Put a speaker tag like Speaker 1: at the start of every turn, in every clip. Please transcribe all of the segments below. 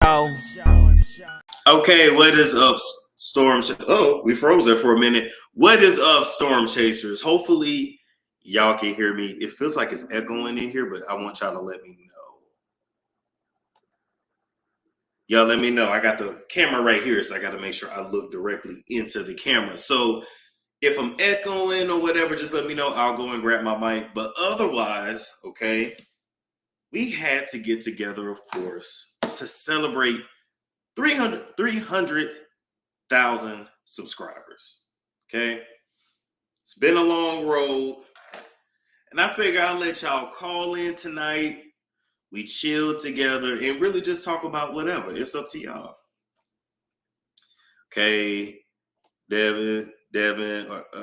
Speaker 1: show.
Speaker 2: Okay, what is up, Storm? Oh, we froze there for a minute. What is up, Storm Chasers? Hopefully, y'all can hear me. It feels like it's echoing in here, but I want y'all to let me know. Y'all let me know. I got the camera right here, so I got to make sure I look directly into the camera. So if I'm echoing or whatever, just let me know. I'll go and grab my mic. But otherwise, okay, we had to get together, of course, to celebrate 300,000 subscribers. Okay, it's been a long road, and I figure I'll let y'all call in tonight. We chill together and really just talk about whatever. It's up to y'all. Okay, Devin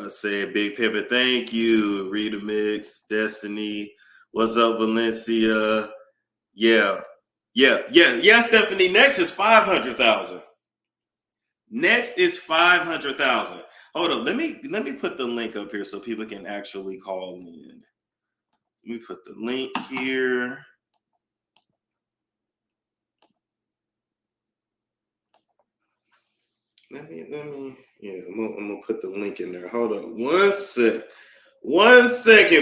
Speaker 2: said Big Pimpin', thank you. Rita Mix, Destiny, what's up, Valencia? Yeah, Stephanie. Next is 500,000. Next is 500,000. Hold on, let me put the link up here so people can actually call in. Let me put the link here. Let me, yeah, I'm gonna put the link in there. Hold on, one second,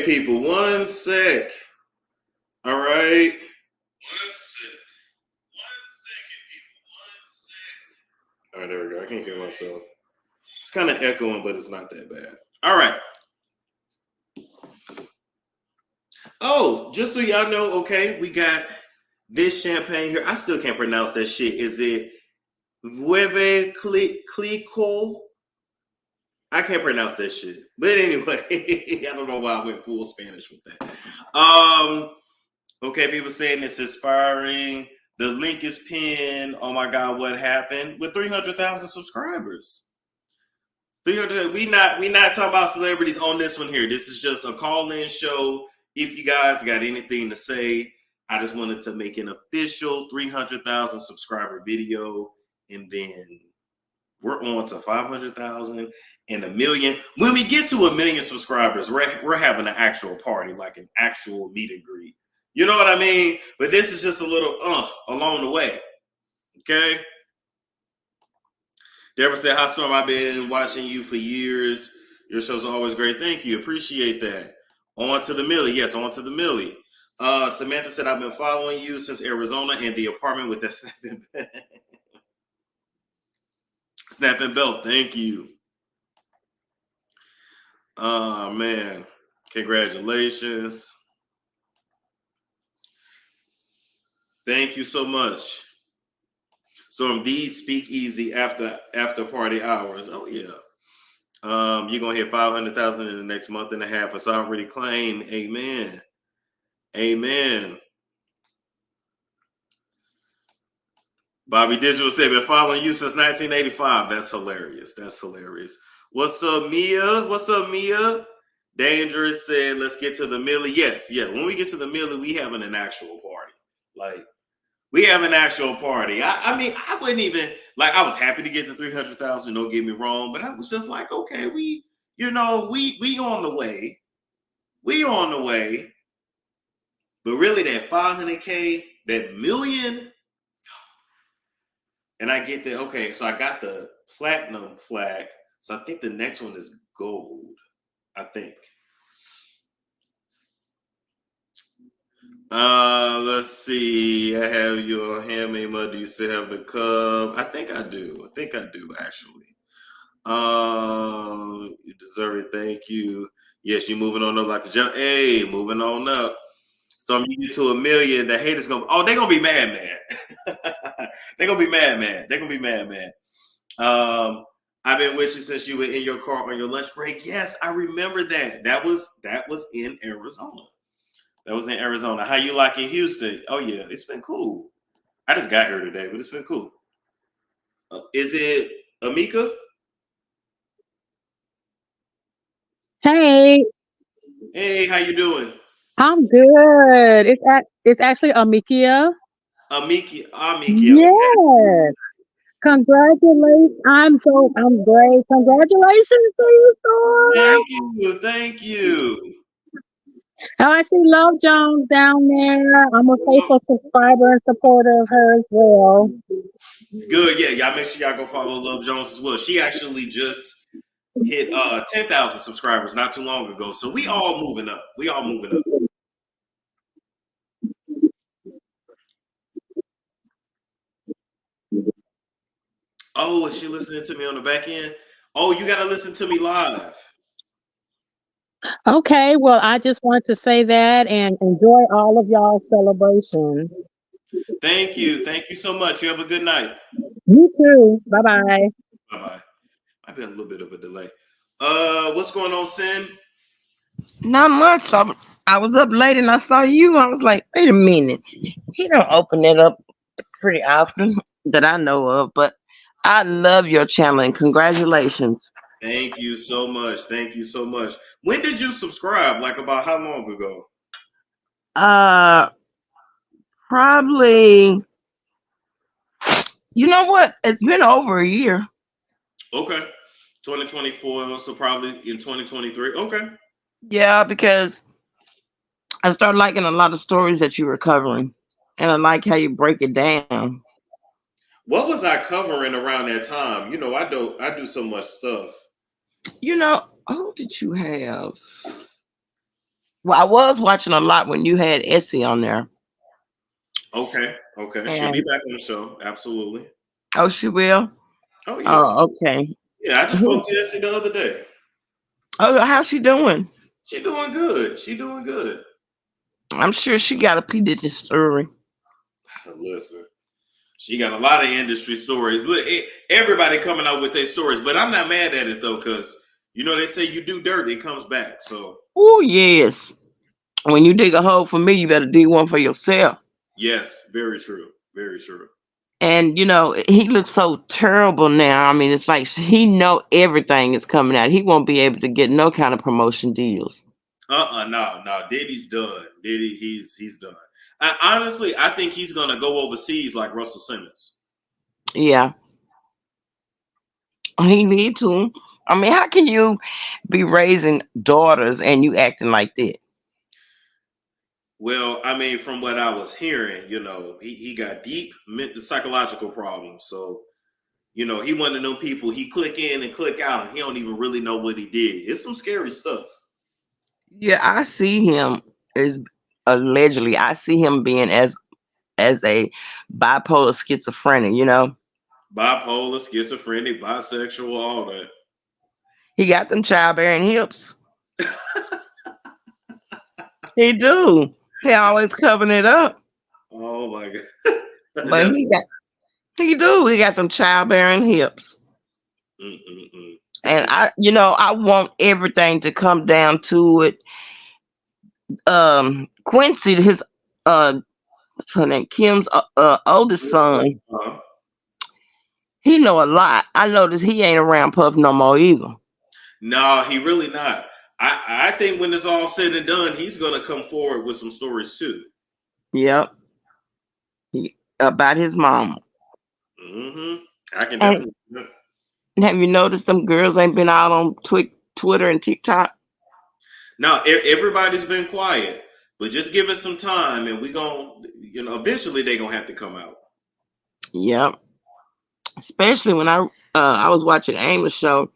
Speaker 2: people, 1 sec. All right, 1 second, people, 1 sec. All right, there we go. I can't hear myself. It's kind of echoing, but it's not that bad. All right. Oh, just so y'all know, okay, we got this champagne here. I still can't pronounce that shit. Is it Vueve Clico? I can't pronounce that shit. But anyway, I don't know why I went full Spanish with that. Okay, people saying it's inspiring. The link is pinned. Oh my God, what happened? With 300,000 subscribers. 300. We not talking about celebrities on this one here. This is just a call-in show. If you guys got anything to say, I just wanted to make an official 300,000 subscriber video, and then we're on to 500,000 and 1 million. When we get to 1 million subscribers, we're having an actual party, like an actual meet and greet. You know what I mean? But this is just a little along the way. Okay. Deborah said, "Hi, Storm. I've been watching you for years. Your shows are always great. Thank you. Appreciate that. On to the Millie. Yes, on to the Millie." Samantha said, "I've been following you since Arizona and the apartment with the snapping belt. Thank you." Man. Congratulations. Thank you so much. Storm, these speakeasy after party hours. Oh yeah. You're gonna hit 500,000 in the next month and a half. It's already claimed. Amen. Amen. Bobby Digital said, "Been following you since 1985. That's hilarious. That's hilarious. What's up, Mia? What's up, Mia? Dangerous said, "Let's get to the Millie." Yes, yeah. When we get to the Millie, we having an actual party. Like, we have an actual party. I mean, I wouldn't even, like, I was happy to get to 300,000, don't get me wrong, but I was just like, okay, we on the way. We on the way. But really that 500K, that million, and I get that, okay, so I got the platinum flag. So I think the next one is gold, I think. Let's see. I have your handmade mud. Do you still have the cup? I think I do. Actually. You deserve it. Thank you. Yes, you're moving on up like the jump. Hey, moving on up. Storm, you get to 1 million. The haters they're gonna be mad, man. They're gonna be mad, man. I've been with you since you were in your car on your lunch break. Yes, I remember that. That was in Arizona. That was in Arizona. How you like in Houston? Oh yeah, it's been cool. I just got here today, but it's been cool. Is it Amika?
Speaker 3: Hey.
Speaker 2: Hey, how you doing?
Speaker 3: I'm good. It's actually Amikia.
Speaker 2: Amikia.
Speaker 3: Yes. Okay. Congratulations. I'm great. Congratulations to you, Storm.
Speaker 2: Thank you.
Speaker 3: Oh, I see Love Jones down there. I'm a faithful subscriber and supporter of her as well.
Speaker 2: Good, yeah. Y'all make sure y'all go follow Love Jones as well. She actually just hit 10,000 subscribers not too long ago. So we all moving up. We all moving up. Oh, is she listening to me on the back end? Oh, you gotta listen to me live.
Speaker 3: Okay, well, I just wanted to say that and enjoy all of y'all's celebration.
Speaker 2: Thank you. Thank you so much. You have a good night.
Speaker 3: You too. Bye bye.
Speaker 2: Bye bye. I've been a little bit of a delay. What's going on, Sin?
Speaker 1: Not much. I was up late and I saw you. I was like, wait a minute. He don't open it up pretty often that I know of, but I love your channel and congratulations.
Speaker 2: Thank you so much. Thank you so much. When did you subscribe? Like about how long ago?
Speaker 1: Uh, Probably, you know what? It's been over a year.
Speaker 2: Okay. 2024, so probably in 2023. Okay.
Speaker 1: Yeah, because I started liking a lot of stories that you were covering, and I like how you break it down.
Speaker 2: What was I covering around that time? You know, I do so much stuff.
Speaker 1: Who did you have? Well, I was watching a lot when you had Essie on there.
Speaker 2: Okay. Okay. She'll be
Speaker 1: And
Speaker 2: back on the show. Absolutely.
Speaker 1: oh, she will.
Speaker 2: Oh yeah.
Speaker 1: Oh, okay.
Speaker 2: Yeah, I just spoke to Essie the other day.
Speaker 1: Oh, how's she doing?
Speaker 2: She doing good. She doing good.
Speaker 1: I'm sure she got a P Diddy story.
Speaker 2: Listen, she got a lot of industry stories. Look, everybody coming out with their stories, but I'm not mad at it though, because they say you do dirt, it comes back. So
Speaker 1: Oh yes. When you dig a hole for me, you better dig one for yourself.
Speaker 2: yes, very true. Very true.
Speaker 1: And he looks so terrible now. I mean, it's like he know everything is coming out. He won't be able to get no kind of promotion deals.
Speaker 2: No. Diddy's done. Diddy, he's done. I think he's gonna go overseas like Russell Simmons.
Speaker 1: Yeah, he need to. I mean, how can you be raising daughters and you acting like that?
Speaker 2: Well, I mean, from what I was hearing, he got deep psychological problems. So, he one of them people, he click in and click out and he don't even really know what he did. It's some scary stuff.
Speaker 1: Yeah, I see him as allegedly. I see him being as a bipolar schizophrenic.
Speaker 2: Bipolar, schizophrenic, bisexual, all that.
Speaker 1: He got them childbearing hips. He do. He always covering it up.
Speaker 2: Oh my god.
Speaker 1: But
Speaker 2: That's
Speaker 1: he got them childbearing hips.
Speaker 2: mm-mm-mm.
Speaker 1: And I want everything to come down to it. Quincy, his what's her name? Kim's oldest son,
Speaker 2: Uh-huh.
Speaker 1: he know a lot. I noticed he ain't around Puff no more either.
Speaker 2: No, he really not. I think when it's all said and done, he's gonna come forward with some stories too.
Speaker 1: Yep. About his mama.
Speaker 2: Mm-hmm. I can
Speaker 1: And
Speaker 2: definitely.
Speaker 1: have you noticed them girls ain't been out on Twitter and TikTok?
Speaker 2: Now everybody's been quiet, but just give us some time, and we gonna, eventually they gonna have to come out.
Speaker 1: Yep. Especially when I was watching Amos show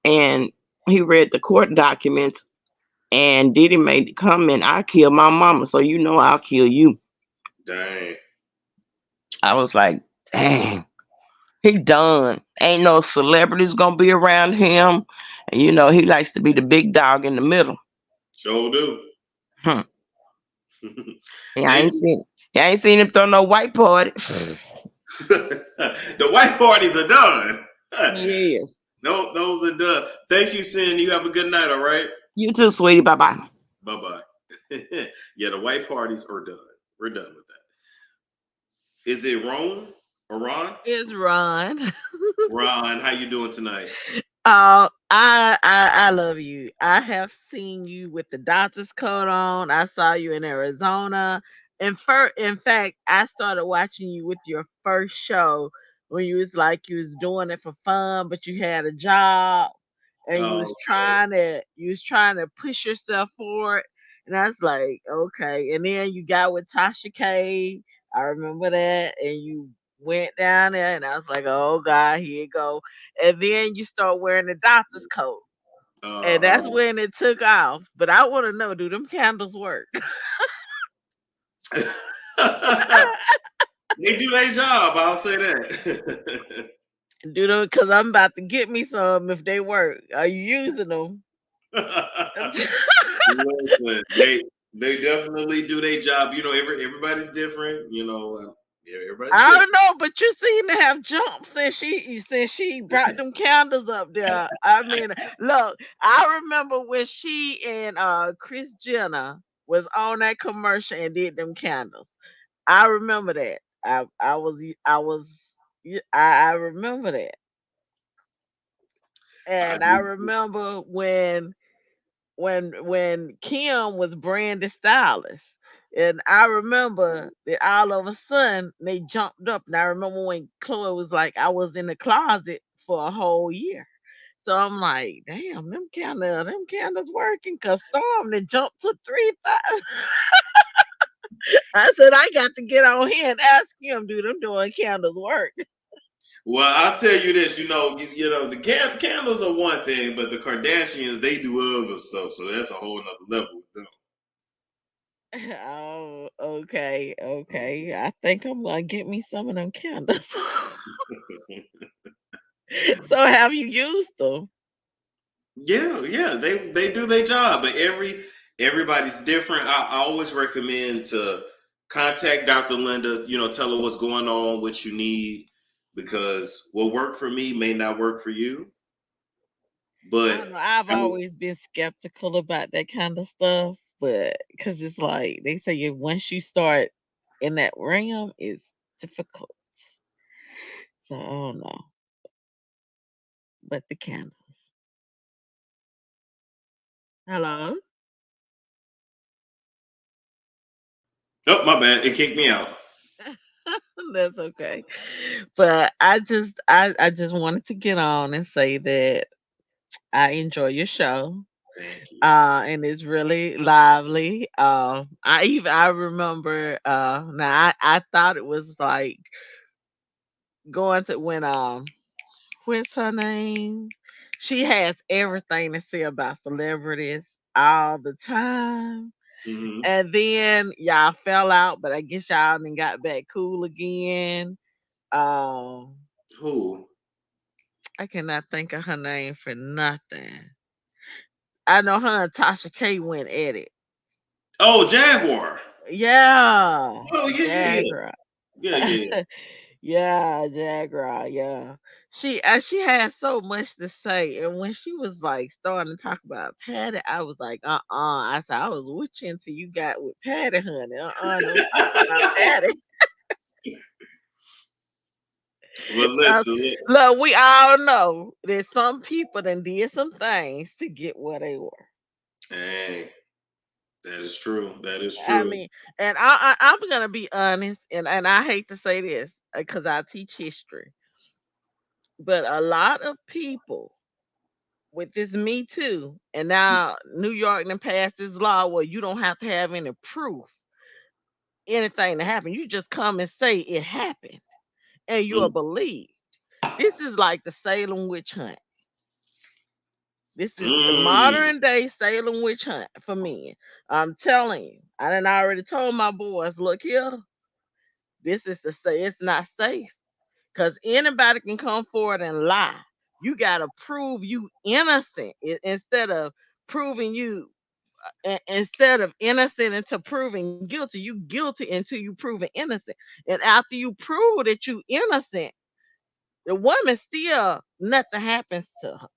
Speaker 1: and he read the court documents and Diddy made the comment, "I killed my mama, so I'll kill you."
Speaker 2: Dang.
Speaker 1: I was like, dang, he done. Ain't no celebrities gonna be around him. And he likes to be the big dog in the middle.
Speaker 2: Sure do.
Speaker 1: Hmm. Yeah, I
Speaker 2: They
Speaker 1: ain't seen him throw no white party.
Speaker 2: the white parties are done.
Speaker 1: Yes.
Speaker 2: No, those are done. Thank you, Sin. You have a good night. All right.
Speaker 1: You too, sweetie. Bye bye.
Speaker 2: Bye bye. Yeah, the white parties are done. We're done with that. Is it Ron or Ron?
Speaker 4: Is Ron.
Speaker 2: Ron, how you doing tonight?
Speaker 4: I love you. I have seen you with the doctor's coat on. I saw you in Arizona. In fact, I started watching you with your first show when you was doing it for fun, but you had a job and
Speaker 2: Oh, okay.
Speaker 4: you was trying to push yourself forward. And I was like, okay. And then you got with Tasha K. I remember that. And you went down there, and I was like, oh God, here you go. And then you start wearing the doctor's coat. And that's when it took off. But I want to know, do them candles work?
Speaker 2: They do their job. I'll say that.
Speaker 4: Do them, because I'm about to get me some if they work. Are you using them?
Speaker 2: Listen, they definitely do their job. You know, everybody's different. You know, everybody's
Speaker 4: I
Speaker 2: different.
Speaker 4: don't know, but you seem to have jumped since she brought them candles up there. I mean, look, I remember when she and Chris Jenner was on that commercial and did them candles. I remember that. I remember that.
Speaker 2: I
Speaker 4: And I
Speaker 2: do.
Speaker 4: remember when Kim was Brandy's stylist. And I remember that all of a sudden they jumped up. And I remember when Chloe was like, I was in the closet for a whole year. So I'm like, damn, them candles working. Cause Storm they jumped to 3,000. I said I got to get on here and ask him, do them doing candles work?
Speaker 2: Well, I'll tell you this. You know, the candles are one thing, but the Kardashians they do other stuff. So that's a whole nother level with them.
Speaker 4: Oh, okay, okay. I think I'm gonna get me some of them candles. So have you used them?
Speaker 2: Yeah, they do their job, but everybody's different. I always recommend to contact Dr. Linda. You know, tell her what's going on, what you need, because what worked for me may not work for you.
Speaker 4: I
Speaker 2: But
Speaker 4: don't know. I've
Speaker 2: I mean,
Speaker 4: always been skeptical about that kind of stuff, but because it's like they say, once you start in that realm, it's difficult. So I don't know. But the candles. Hello.
Speaker 2: oh my bad, it kicked me out.
Speaker 4: That's okay. But I just wanted to get on and say that I enjoy your show.
Speaker 2: Thank you.
Speaker 4: And it's really lively. I remember now I thought it was like going to when what's her name? She has everything to say about celebrities all the time.
Speaker 2: Hmm.
Speaker 4: And then y'all fell out, but I guess y'all then got back cool again. Um
Speaker 2: Who?
Speaker 4: I cannot think of her name for nothing. I know her and Tasha K went at it.
Speaker 2: Oh, Jaguar.
Speaker 4: Yeah,
Speaker 2: Oh yeah,
Speaker 4: Jagra.
Speaker 2: yeah, yeah.
Speaker 4: Yeah, Jagra. Yeah, she had so much to say, and when she was like starting to talk about Patty, I was like, I said I was witching until you got with Patty, honey. Don't talk about Patty.
Speaker 2: Well,
Speaker 4: 'Cause,
Speaker 2: listen, look.
Speaker 4: look, we all know that some people done did some things to get where they were.
Speaker 2: Hey, that is true. That is
Speaker 4: I
Speaker 2: true.
Speaker 4: mean, and I'm gonna be honest, and I hate to say this because I teach history, but a lot of people with this Me Too, and now New York done passed this law where you don't have to have any proof, anything to happen. You just come and say it happened, and you are
Speaker 2: Mm,
Speaker 4: believed. This is like the Salem witch hunt. This is the
Speaker 2: mm,
Speaker 4: modern day Salem witch hunt for men. I'm telling you, I done already told my boys, look here, this is to say it's not safe. Because anybody can come forward and lie. You got to prove you innocent instead of proving you, instead of innocent into proving guilty. You guilty until you proven innocent. And after you prove that you innocent, the woman still nothing happens to her.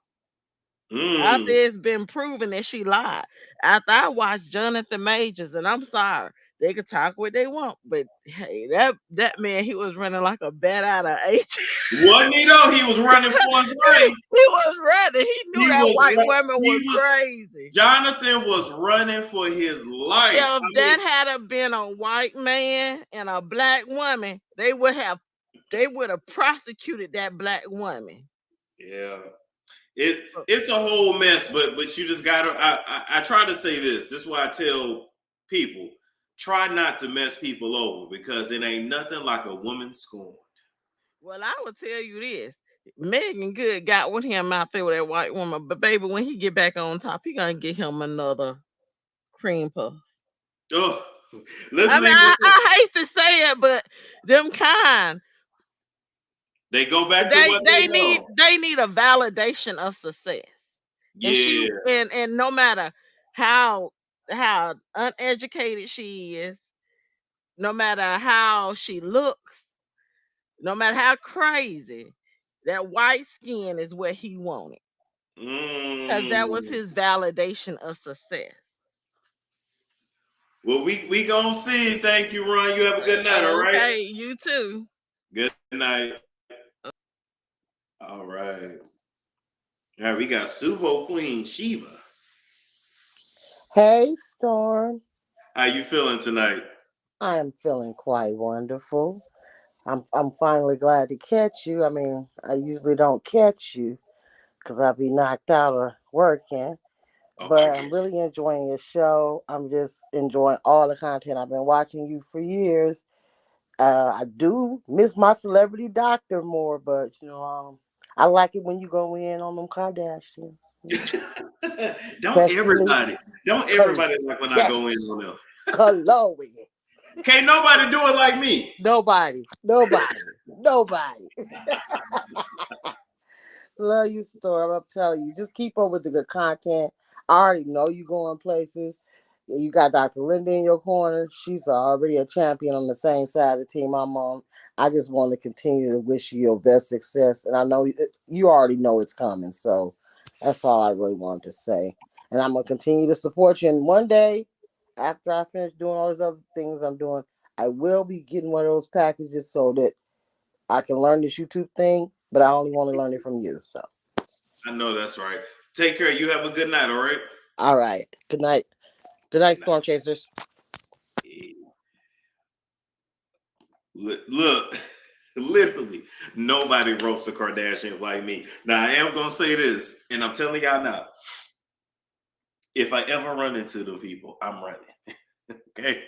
Speaker 4: After
Speaker 2: mm.
Speaker 4: it's been proven that she lied. After I watched Jonathan Majors, and I'm sorry, they could talk what they want, but hey, that man, he was running like a bat out of H.
Speaker 2: Wasn't he though? He was running for his life.
Speaker 4: He was running. He knew
Speaker 2: He
Speaker 4: that
Speaker 2: was.
Speaker 4: white woman
Speaker 2: He
Speaker 4: was
Speaker 2: was.
Speaker 4: crazy.
Speaker 2: Jonathan was running for his life.
Speaker 4: If
Speaker 2: I
Speaker 4: that
Speaker 2: mean,
Speaker 4: had been a white man and a black woman, they would have prosecuted that black woman.
Speaker 2: yeah. It's a whole mess, but you just gotta. I try to say this. This is why I tell people: try not to mess people over because it ain't nothing like a woman scorned.
Speaker 4: Well, I will tell you this. Megan Good got with him out there with that white woman, but baby, when he get back on top, he gonna get him another cream puff.
Speaker 2: Oh, let's
Speaker 4: I mean,
Speaker 2: leave
Speaker 4: I,
Speaker 2: with this.
Speaker 4: I hate to say it, but them kind
Speaker 2: They go back to
Speaker 4: they
Speaker 2: what they
Speaker 4: they need
Speaker 2: know.
Speaker 4: they need a validation of success. And she
Speaker 2: Yeah.
Speaker 4: and no matter how uneducated she is, no matter how she looks, no matter how crazy, that white skin is what he wanted. Because that was
Speaker 2: Mm.
Speaker 4: his validation of success.
Speaker 2: Well, we gonna see. Thank you, Ron. You have a good night. All right.
Speaker 4: Okay, you too.
Speaker 2: Good night. All right. All right. We got Suvo Queen Shiva.
Speaker 5: Hey, Storm.
Speaker 2: How you feeling tonight?
Speaker 5: I am feeling quite wonderful. I'm finally glad to catch you. I mean, I usually don't catch you because I'll be knocked out or working.
Speaker 2: Oh, I
Speaker 5: But
Speaker 2: get
Speaker 5: I'm really enjoying your show. I'm just enjoying all the content. I've been watching you for years. I do miss my celebrity doctor more, but I like it when you go in on them Kardashians,
Speaker 2: don't
Speaker 5: especially
Speaker 2: everybody, don't
Speaker 5: Khloe.
Speaker 2: everybody like when I go in
Speaker 5: Yes,
Speaker 2: on them.
Speaker 5: Khloe.
Speaker 2: Can't nobody do it like me.
Speaker 5: Nobody. Love you, Storm. I'm telling you, just keep up with the good content. I already know you going places. You got Dr. Linda in your corner. She's already a champion on the same side of the team I'm on. I just want to continue to wish you your best success. And I know you already know it's coming. So that's all I really wanted to say. And I'm going to continue to support you. And one day, after I finish doing all these other things I'm doing, I will be getting one of those packages so that I can learn this YouTube thing, but I only want to learn it from you. So,
Speaker 2: I know that's right. Take care. You have a good night. All right.
Speaker 5: all right. Good night. Good night,
Speaker 2: Good night.
Speaker 5: Storm Chasers.
Speaker 2: Look, literally, nobody roasts the Kardashians like me. Now, I am gonna say this, and I'm telling y'all now: if I ever run into them people, I'm running. Okay.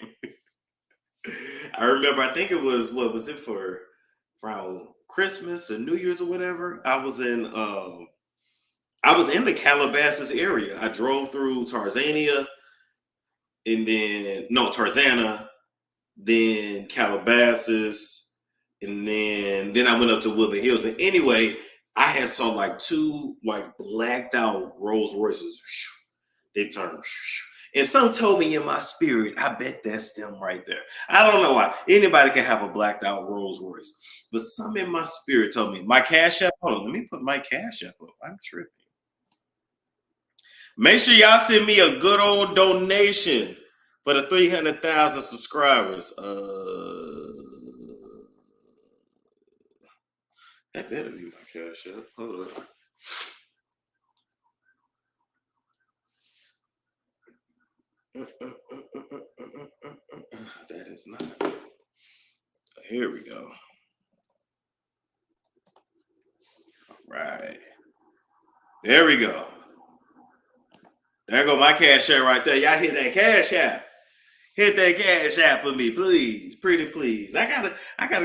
Speaker 2: I remember. I think it was what was it for around Christmas or New Year's or whatever. I was in the Calabasas area. I drove through Tarzania and then no Tarzana, then Calabasas, and then I went up to Woodland Hills. But anyway, I had saw like two like blacked out Rolls Royces. They turned. And some told me in my spirit, I bet that's them right there. I don't know why. Anybody can have a blacked out Rolls Royce. But some in my spirit told me, my cash app. Hold on, let me put my cash app up. I'm tripping. Make sure y'all send me a good old donation for the 300,000 subscribers. That better be my cash app. Hold up. That is not. Here we go. All right. There we go. There go my cash app right there. Y'all hit that cash app. Hit that cash app for me, please. Pretty please. I gotta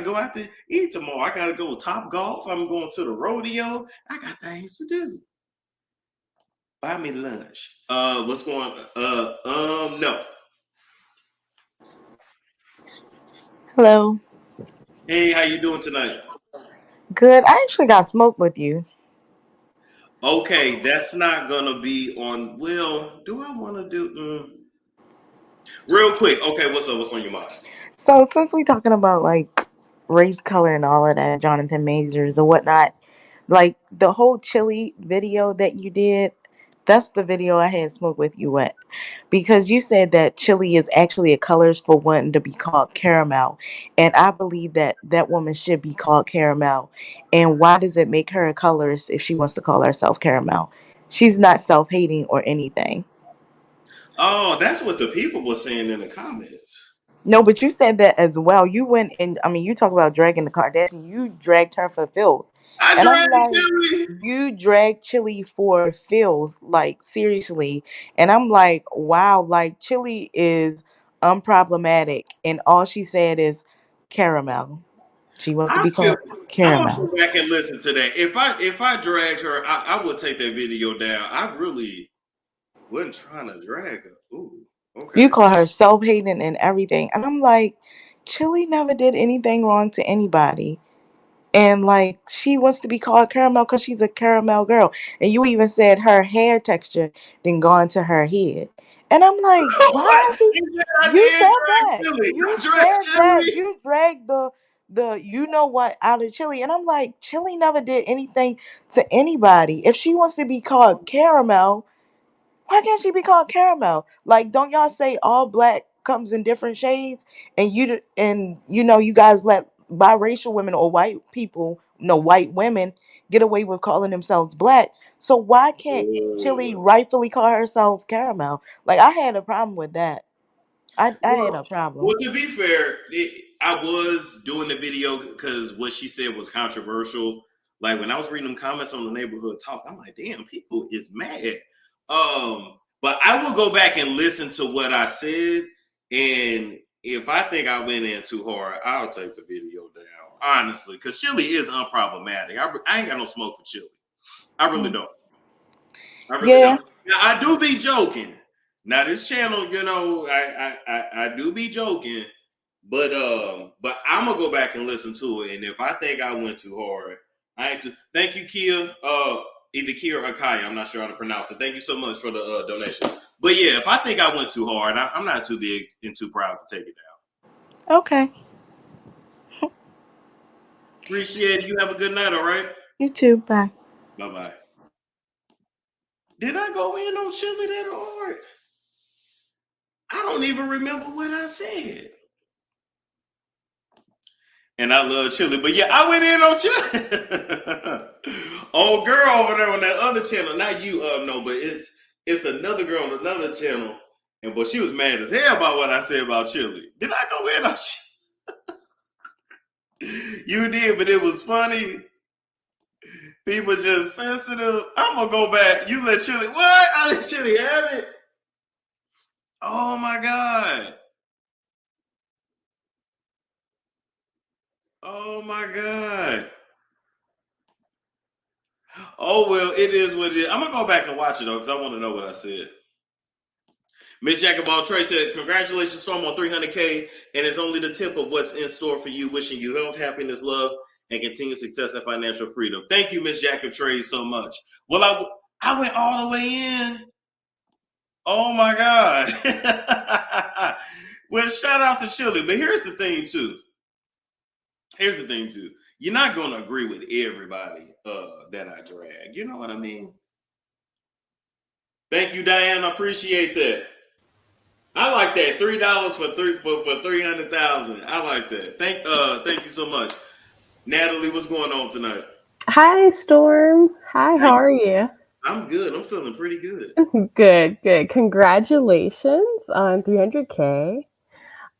Speaker 2: go out to eat tomorrow. I gotta go Top Golf. I'm going to the rodeo. I got things to do. Buy me lunch. What's going no.
Speaker 6: Hello.
Speaker 2: Hey, how you doing tonight?
Speaker 6: Good. I actually got smoke with you.
Speaker 2: Okay, that's not gonna be on. Well, do I want to do real quick? Okay, what's up? What's on your mind?
Speaker 6: So since we talking about like race, color, and all of that, Jonathan Majors or whatnot, like the whole Chilli video that you did, that's the video I had smoke with you at. Because you said that Chilli is actually a colors for wanting to be called caramel. And I believe that that woman should be called caramel. And why does it make her a colorist if she wants to call herself caramel? She's not self-hating or anything.
Speaker 2: Oh, that's what the people were saying in the comments.
Speaker 6: No, but you said that as well. You went and I mean, you talk about dragging the Kardashian. You dragged her for filth.
Speaker 2: I
Speaker 6: And I'm
Speaker 2: dragged
Speaker 6: like,
Speaker 2: Chilli.
Speaker 6: you drag Chilli for filth, like seriously. And I'm like, wow, like Chilli is unproblematic, and all she said is caramel. She wants to
Speaker 2: I
Speaker 6: be
Speaker 2: feel
Speaker 6: called
Speaker 2: I'm gonna
Speaker 6: caramel.
Speaker 2: go back and listen to that. If I dragged her, I would take that video down. I really wasn't trying to drag her. Ooh,
Speaker 6: You
Speaker 2: okay.
Speaker 6: call her self-hating and everything. And I'm like, Chilli never did anything wrong to anybody. And like she wants to be called caramel because she's a caramel girl. And you even said her hair texture didn't go into her head. And I'm like, why
Speaker 2: What?
Speaker 6: is she?
Speaker 2: I
Speaker 6: You
Speaker 2: did
Speaker 6: said
Speaker 2: drag
Speaker 6: that.
Speaker 2: Chilli.
Speaker 6: You
Speaker 2: I dragged
Speaker 6: said that.
Speaker 2: Chilli.
Speaker 6: You dragged the you know what out of Chilli. And I'm like, Chilli never did anything to anybody. If she wants to be called caramel, why can't she be called caramel? Like, don't y'all say all black comes in different shades? And you know you guys let biracial women or white people, no white women, get away with calling themselves black. So why can't Chili
Speaker 2: Ooh.
Speaker 6: rightfully call herself caramel? Like I had a problem with that. I had a problem.
Speaker 2: Well, to be fair, I was doing the video because what she said was controversial. Like when I was reading them comments on the neighborhood talk, I'm like, damn, people is mad. But I will go back and listen to what I said, and if I think I went in too hard, I'll take the video down. Honestly, because Chilli is unproblematic. I ain't got no smoke for Chilli. I really
Speaker 6: Mm.
Speaker 2: don't. I really
Speaker 6: Yeah.
Speaker 2: don't. Now, I do be joking. Now this channel, you know, I do be joking, but I'm gonna go back and listen to it. And if I think I went too hard, I ain't too. Thank you, Kia. Either Kia or Kaya. I'm not sure how to pronounce it. Thank you so much for the donation. But yeah, if I think I went too hard, I'm not too big and too proud to take it down.
Speaker 6: Okay.
Speaker 2: Appreciate it. You have a good night. All right.
Speaker 6: You too. Bye.
Speaker 2: Bye bye. Did I go in on Chilli that hard? I don't even remember what I said. And I love Chilli, but yeah, I went in on Chilli. Old girl over there on that other channel, not you, no, but it's another girl on another channel, and but she was mad as hell about what I said about Chilli. Did I go in on Chilli? You did, but it was funny. People just sensitive. I'm gonna go back. You let Chilli, what? I let Chilli have it. Oh my god. Oh my god. Oh well, it is what it is. I'm gonna go back and watch it though, because I want to know what I said. Miss Jacoball Trey said, "Congratulations, Storm, on 300K, and it's only the tip of what's in store for you. Wishing you health, happiness, love, and continued success and financial freedom." Thank you, Miss Jacob Trey, so much. Well, I went all the way in. Oh my god. Well, shout out to Chilli, but here's the thing too. You're not gonna agree with everybody that I drag. You know what I mean? Thank you, Diane. I appreciate that. I like that. $3 for 300,000. I like that. Thank you so much. Natalie, what's going on tonight?
Speaker 7: Hi, Storm. Hi, how are you?
Speaker 2: I'm good. I'm feeling pretty good.
Speaker 7: Good, good. Congratulations on 300K.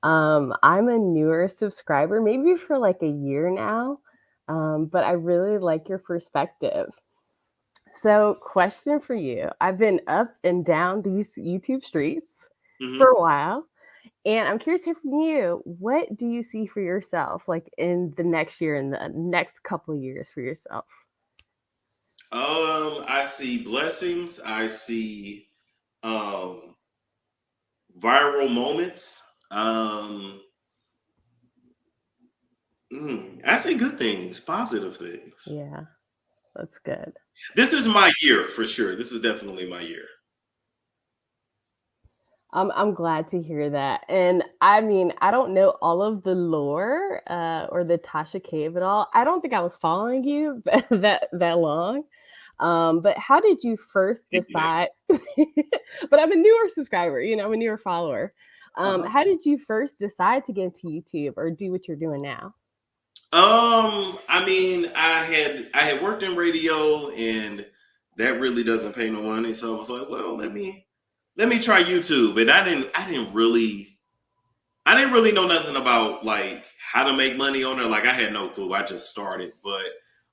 Speaker 7: I'm a newer subscriber, maybe for like a year now, but I really like your perspective. So, question for you. I've been up and down these YouTube streets for a while, and I'm curious to hear from you. What do you see for yourself, like in the next year, in the next couple of years for yourself?
Speaker 2: I see blessings. I see viral moments. I see good things, positive things.
Speaker 7: Yeah, that's good.
Speaker 2: This is my year for sure. This is definitely my year.
Speaker 7: I'm glad to hear that. And I mean, I don't know all of the lore or the Tasha K of it all. I don't think I was following you that long. But how did you first decide? But I'm a newer subscriber, I'm a newer follower. How did you first decide to get into YouTube or do what you're doing now?
Speaker 2: I mean, I had worked in radio, and that really doesn't pay no money. So I was like, well, let me try YouTube. And I didn't really know nothing about like how to make money on there. Like I had no clue. I just started, but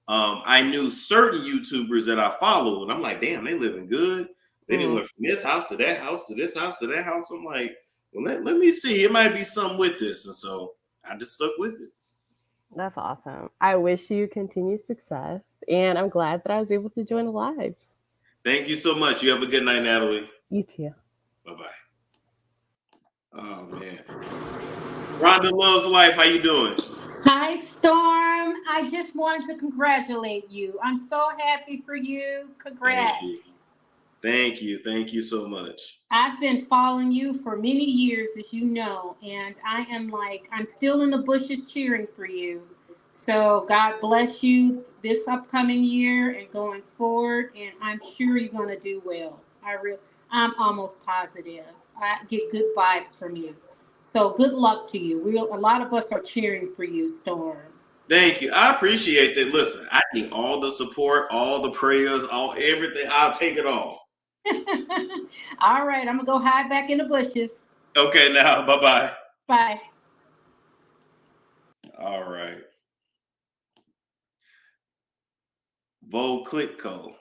Speaker 2: I knew certain YouTubers that I follow, and I'm like, damn, they living good. They didn't went from this house to that house to this house to that house. I'm like, well, let me see. It might be something with this. And so I just stuck with it.
Speaker 7: That's awesome. I wish you continued success, and I'm glad that I was able to join the live.
Speaker 2: Thank you so much. You have a good night, Natalie.
Speaker 7: You too.
Speaker 2: Bye-bye. Oh, man. Rhonda Loves Life, how you doing?
Speaker 8: Hi, Storm. I just wanted to congratulate you. I'm so happy for you. Congrats.
Speaker 2: Thank you. Thank you so much.
Speaker 8: I've been following you for many years, as you know, and I'm still in the bushes cheering for you. So God bless you this upcoming year and going forward, and I'm sure you're going to do well. I'm almost positive. I get good vibes from you. So good luck to you. A lot of us are cheering for you, Storm.
Speaker 2: Thank you. I appreciate that. Listen, I need all the support, all the prayers, everything. I'll take it all.
Speaker 8: All right, I'm gonna go hide back in the bushes.
Speaker 2: Okay, now bye-bye.
Speaker 8: Bye.
Speaker 2: All right. Voclitco.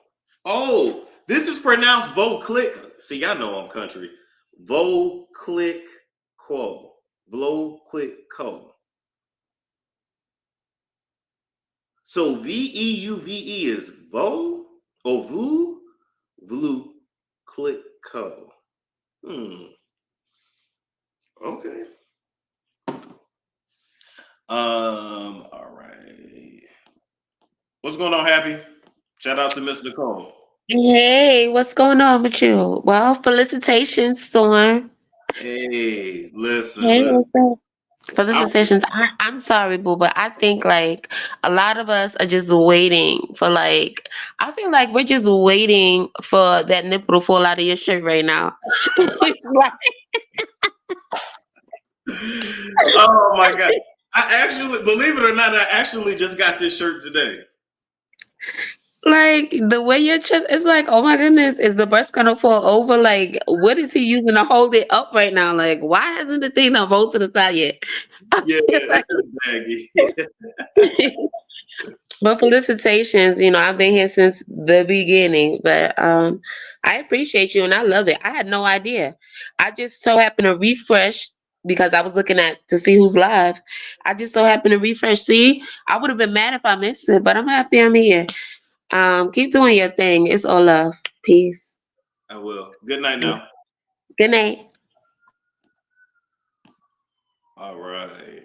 Speaker 2: Oh, this is pronounced Voclick. See, y'all know I'm country. Voclitco. Voclitco. So VEUVE is Vo or Vu Vlu Clitco. Okay. All right. What's going on, Happy? Shout out to Miss Nicole.
Speaker 9: Hey, what's going on with you? Well, felicitations, Storm.
Speaker 2: Hey, listen.
Speaker 9: Hey, what's up? Felicitations. I'm sorry, boo, but I think like a lot of us are just waiting for like I feel like we're just waiting for that nipple to fall out of your shirt right now. It's like,
Speaker 2: oh my God. I actually, believe it or not, I actually just got this shirt today.
Speaker 9: like the way your chest is like, oh my goodness, is the breast gonna fall over? Like, what is he using to hold it up right now? Like, why hasn't the thing not rolled to the side yet?
Speaker 2: Yeah,
Speaker 9: Like,
Speaker 2: baggy.
Speaker 9: but felicitations, you know, I've been here since the beginning, but I appreciate you and I love it. I had no idea. I just so happened to refresh because I was looking at to see who's live. I just so happened to refresh. See, I would have been mad if I missed it, but I'm happy I'm here. Keep doing your thing. It's all love. Peace.
Speaker 2: I will. Good night now.
Speaker 9: Good night.
Speaker 2: All right.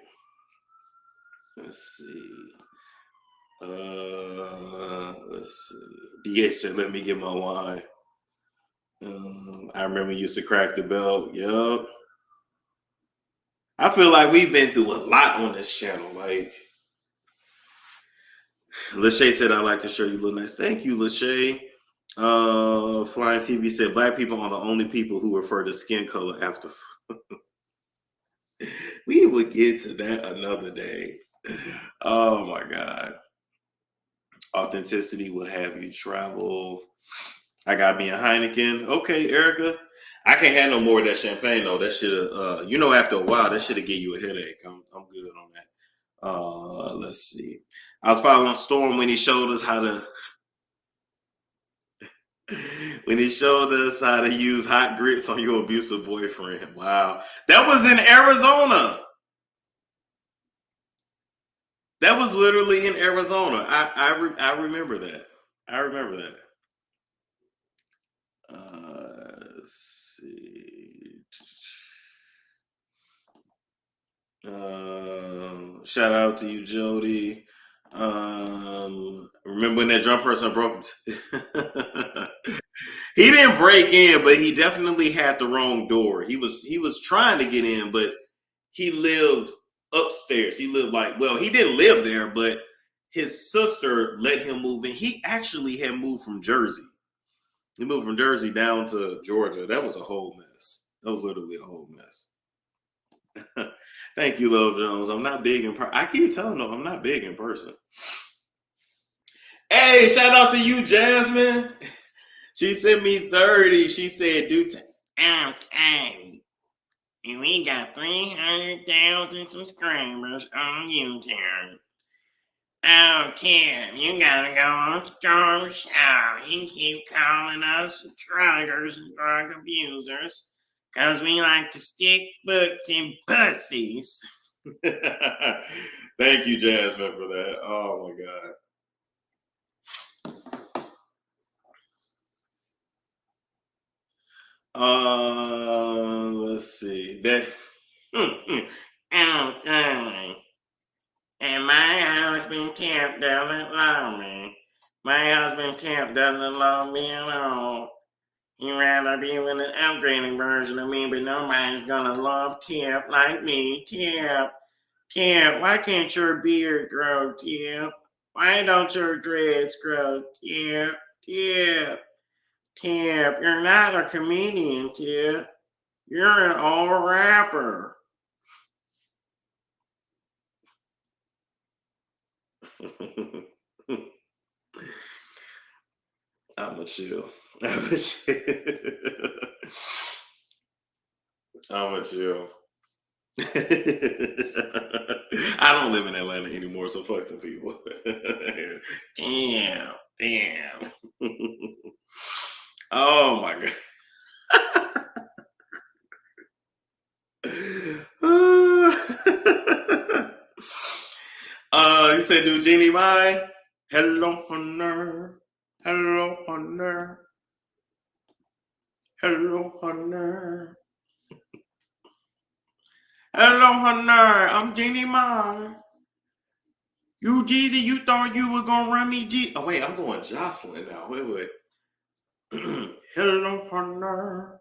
Speaker 2: Let's see. DH said, let me get my wine. I remember you used to crack the bell. Yup. I feel like we've been through a lot on this channel. Like, Lachey said, I like to show you look nice. Thank you, Lachey. Flying TV said, black people are the only people who refer to skin color after. We will get to that another day. Oh my God. Authenticity will have you travel. I got me a Heineken. Okay, Erica. I can't have no more of that champagne though. That should have, after a while, that should have give you a headache. I'm good on that. Let's see. I was following Storm when he showed us how to use hot grits on your abusive boyfriend. Wow. That was in Arizona. That was literally in Arizona. I remember that. I remember that. Let's see. Shout out to you, Jody. Remember when that drunk person broke? He didn't break in, but he definitely had the wrong door. He was trying to get in, but he lived upstairs. He lived he didn't live there, but his sister let him move in. He actually had moved from Jersey. He moved from Jersey down to Georgia. That was a whole mess. That was literally a whole mess. Thank you, Lil Jones. I'm not big in person. I keep telling them I'm not big in person. Hey, shout out to you, Jasmine. She sent me 30. She said, okay. And we got 300,000 subscribers on YouTube. Oh, Tim, you gotta go on Storm's show. He keep calling us druggers and drug abusers because we like to stick books in pussies. Thank you, Jasmine, for that. Oh, my God. Let's see. That. Okay. And my husband Tip doesn't love me. My husband Tip doesn't love me at all. He'd rather be with an upgraded version of me, but nobody's gonna love Tip like me. Tip, why can't your beard grow, Tip? Why don't your dreads grow, Tip? Tip, you're not a comedian, Tip. You're an old rapper. I'm a chill. I'm a chill. I don't live in Atlanta anymore, so fuck the people. Damn. Oh my God. You said, do Jeannie mind? Hello, honor. Hello, honor. Hello, honor. Hello, honor. I'm Jeannie Mine. You, Jeezy, you thought you were going to run me, G. Oh, wait, I'm going Jocelyn now. Wait. Hello, honor.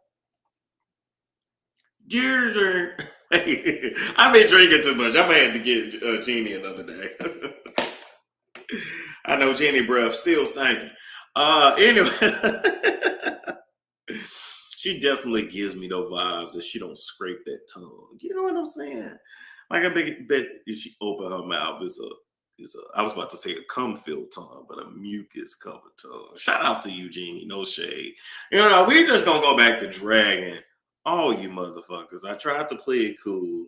Speaker 2: Jersey. I've been drinking too much. I might have to get Jeannie another day. I know Jeannie breath still stinking. Anyway, she definitely gives me those vibes that she don't scrape that tongue. You know what I'm saying? Like I bet if she open her mouth, it's a. I was about to say a cum-filled tongue, but a mucus-covered tongue. Shout out to you, Jeannie. No shade. You know, we just gonna go back to dragging all you motherfuckers. I tried to play it cool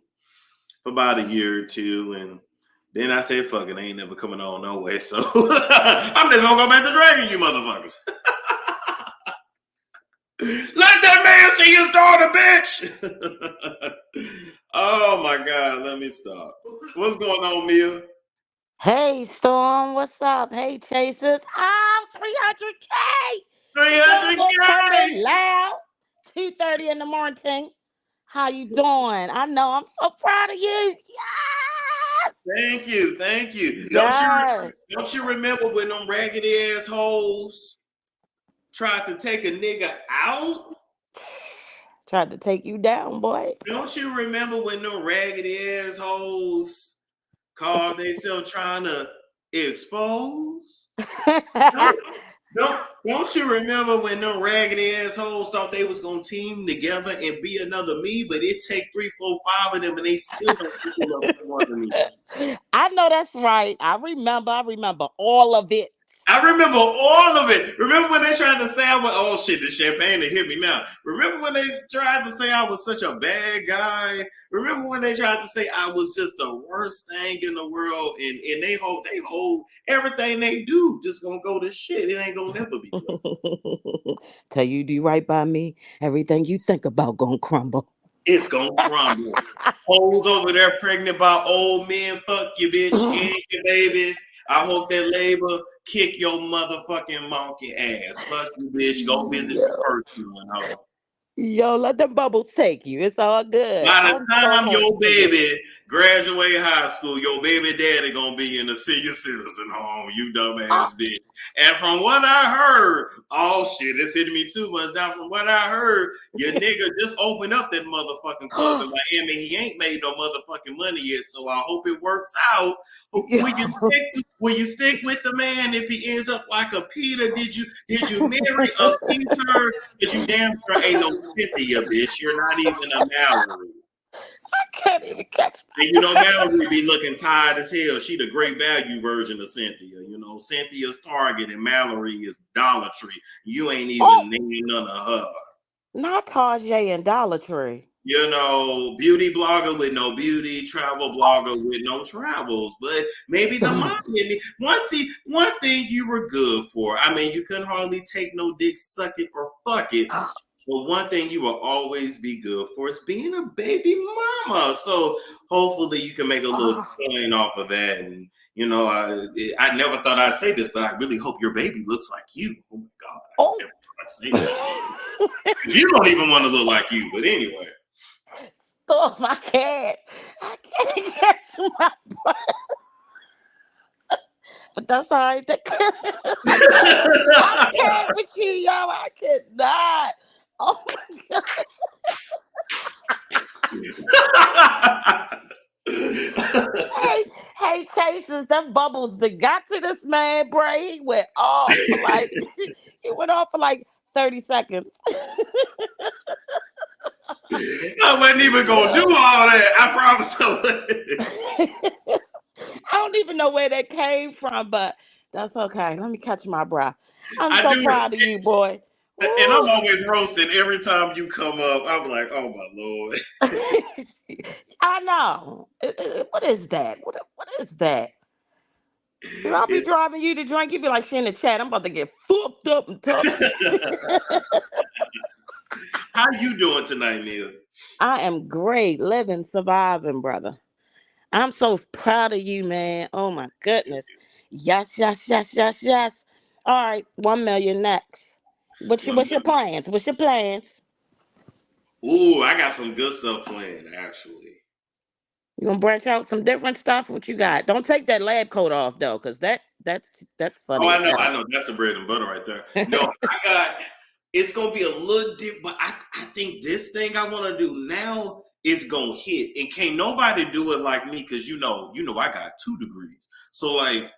Speaker 2: for about a year or two, and then I said, fuck it, I ain't never coming on no way. So I'm just gonna go back to dragging you motherfuckers. Let that man see his daughter, bitch. Oh my God, let me stop. What's going on, Mia?
Speaker 10: Hey, Storm, what's up? Hey, Chasers. I'm 300K. The girl
Speaker 2: 300
Speaker 10: gonna turn
Speaker 2: guys.
Speaker 10: it loud. 2:30 in the morning. How you doing? I know. I'm so proud of you.
Speaker 2: Thank you.
Speaker 10: Yes.
Speaker 2: Don't you remember when them raggedy assholes tried to take a nigga out?
Speaker 10: Tried to take you down, boy.
Speaker 2: Don't you remember when them raggedy assholes called themselves trying to expose? Don't you remember when them raggedy assholes thought they was gonna team together and be another me, but it take 3, 4, 5 of them and they still don't pull up one of me.
Speaker 10: I know that's right. I remember all of it.
Speaker 2: I remember all of it. Remember when they tried to say I was, oh shit, the champagne that hit me now. Remember when they tried to say I was such a bad guy? Remember when they tried to say I was just the worst thing in the world, and they hold everything they do just gonna go to shit. It ain't gonna never be.
Speaker 10: Till you do right by me, everything you think about gonna crumble.
Speaker 2: It's gonna crumble. Hoes over there pregnant by old men. Fuck you, bitch. And your baby. I hope that labor kick your motherfucking monkey ass. Fuck you, bitch. Go visit the first one.
Speaker 10: Yo, let them bubbles take you. It's all good.
Speaker 2: By the
Speaker 10: I'm so
Speaker 2: time
Speaker 10: happy
Speaker 2: your
Speaker 10: for you.
Speaker 2: baby graduate high school, your baby daddy gonna be in a senior citizen home, you dumbass bitch. And from what I heard, oh shit, it's hitting me too much. Now, from what I heard, your nigga just opened up that motherfucking club in Miami. He ain't made no motherfucking money yet, so I hope it works out. Will you stick with the man if he ends up like a Peter? Did you marry a Peter? Because you damn sure ain't no Cynthia, bitch. You're not even a Mallory.
Speaker 10: I can't even catch
Speaker 2: And you know Mallory be looking tired as hell. She the great value version of Cynthia. You know, Cynthia's Target and Mallory is Dollar Tree. You ain't even named none of her.
Speaker 10: Not Tarjay and Dollar Tree.
Speaker 2: beauty blogger with no beauty, travel blogger with no travels. But maybe the mom hit me. One thing you were good for. I mean, you couldn't hardly take no dick, suck it, or fuck it. But one thing you will always be good for is being a baby mama. So hopefully you can make a little coin off of that. And I never thought I'd say this, but I really hope your baby looks like you. Oh my God. I never thought I'd say that. You don't even want to look like you, but anyway.
Speaker 10: Stop, I can't get to my breath. But that's all right. I can't with you, yo. I cannot. Oh my God. Hey, Chasers, them bubbles that got to this man, bro. He went off for like 30 seconds.
Speaker 2: I wasn't even gonna do all that. I promise I wouldn't.
Speaker 10: I don't even know where that came from, but that's okay. Let me catch my breath. I'm so proud of you, boy.
Speaker 2: And I'm always roasting every time you come up. I'm like, oh my Lord.
Speaker 10: I know. What is that? What is that? I'll be driving you to drink. You be like, she in the chat. I'm about to get fucked up and tough.
Speaker 2: How you doing tonight, Neil?
Speaker 10: I am great. Living, surviving, brother. I'm so proud of you, man. Oh my goodness. Yes. All right, 1 million next. What's your plans? What's your plans?
Speaker 2: Ooh, I got some good stuff planned, actually.
Speaker 10: You gonna branch out some different stuff? What you got? Don't take that lab coat off though, because that's funny.
Speaker 2: Oh, I know. That's the bread and butter right there. No, it's gonna be a little different, but I think this thing I want to do now is gonna hit, and can't nobody do it like me, because I got 2 degrees. So like,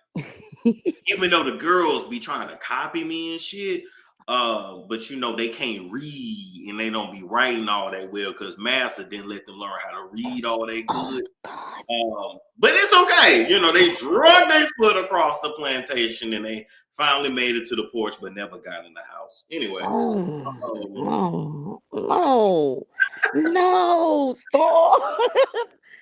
Speaker 2: even though the girls be trying to copy me and shit, but they can't read and they don't be writing all that well because Master didn't let them learn how to read all that good. But it's okay. They drug their foot across the plantation and they finally made it to the porch, but never got in the house. Anyway.
Speaker 10: No, stop.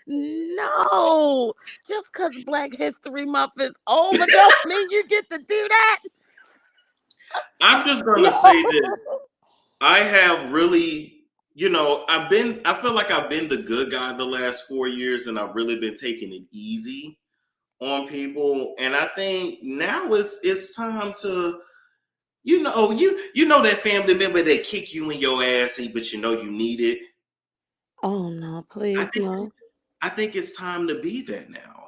Speaker 10: No. Just because Black History Month is over don't mean you get to do that.
Speaker 2: I'm just going to say this. I have really, I feel like I've been the good guy the last 4 years, and I've really been taking it easy on people. And I think now it's time to, that family member that kick you in your ass, but you need it.
Speaker 10: Oh no, please no.
Speaker 2: I think it's time to be that now.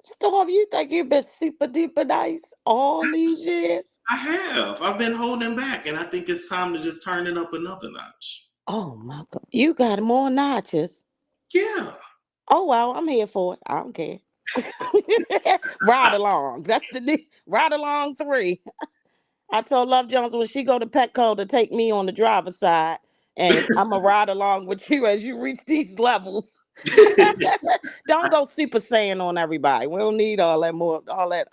Speaker 10: Storm, you think you've been super duper nice all these years?
Speaker 2: I have. I've been holding back, and I think it's time to just turn it up another notch.
Speaker 10: Oh my God. You got more notches.
Speaker 2: Yeah.
Speaker 10: Oh well, I'm here for it. I don't care. Ride along. That's the new Ride Along 3. I told Love Jones when she go to Petco to take me on the driver's side, and I'm gonna ride along with you as you reach these levels. Don't go Super Saiyan on everybody. We don't need all that more. All that.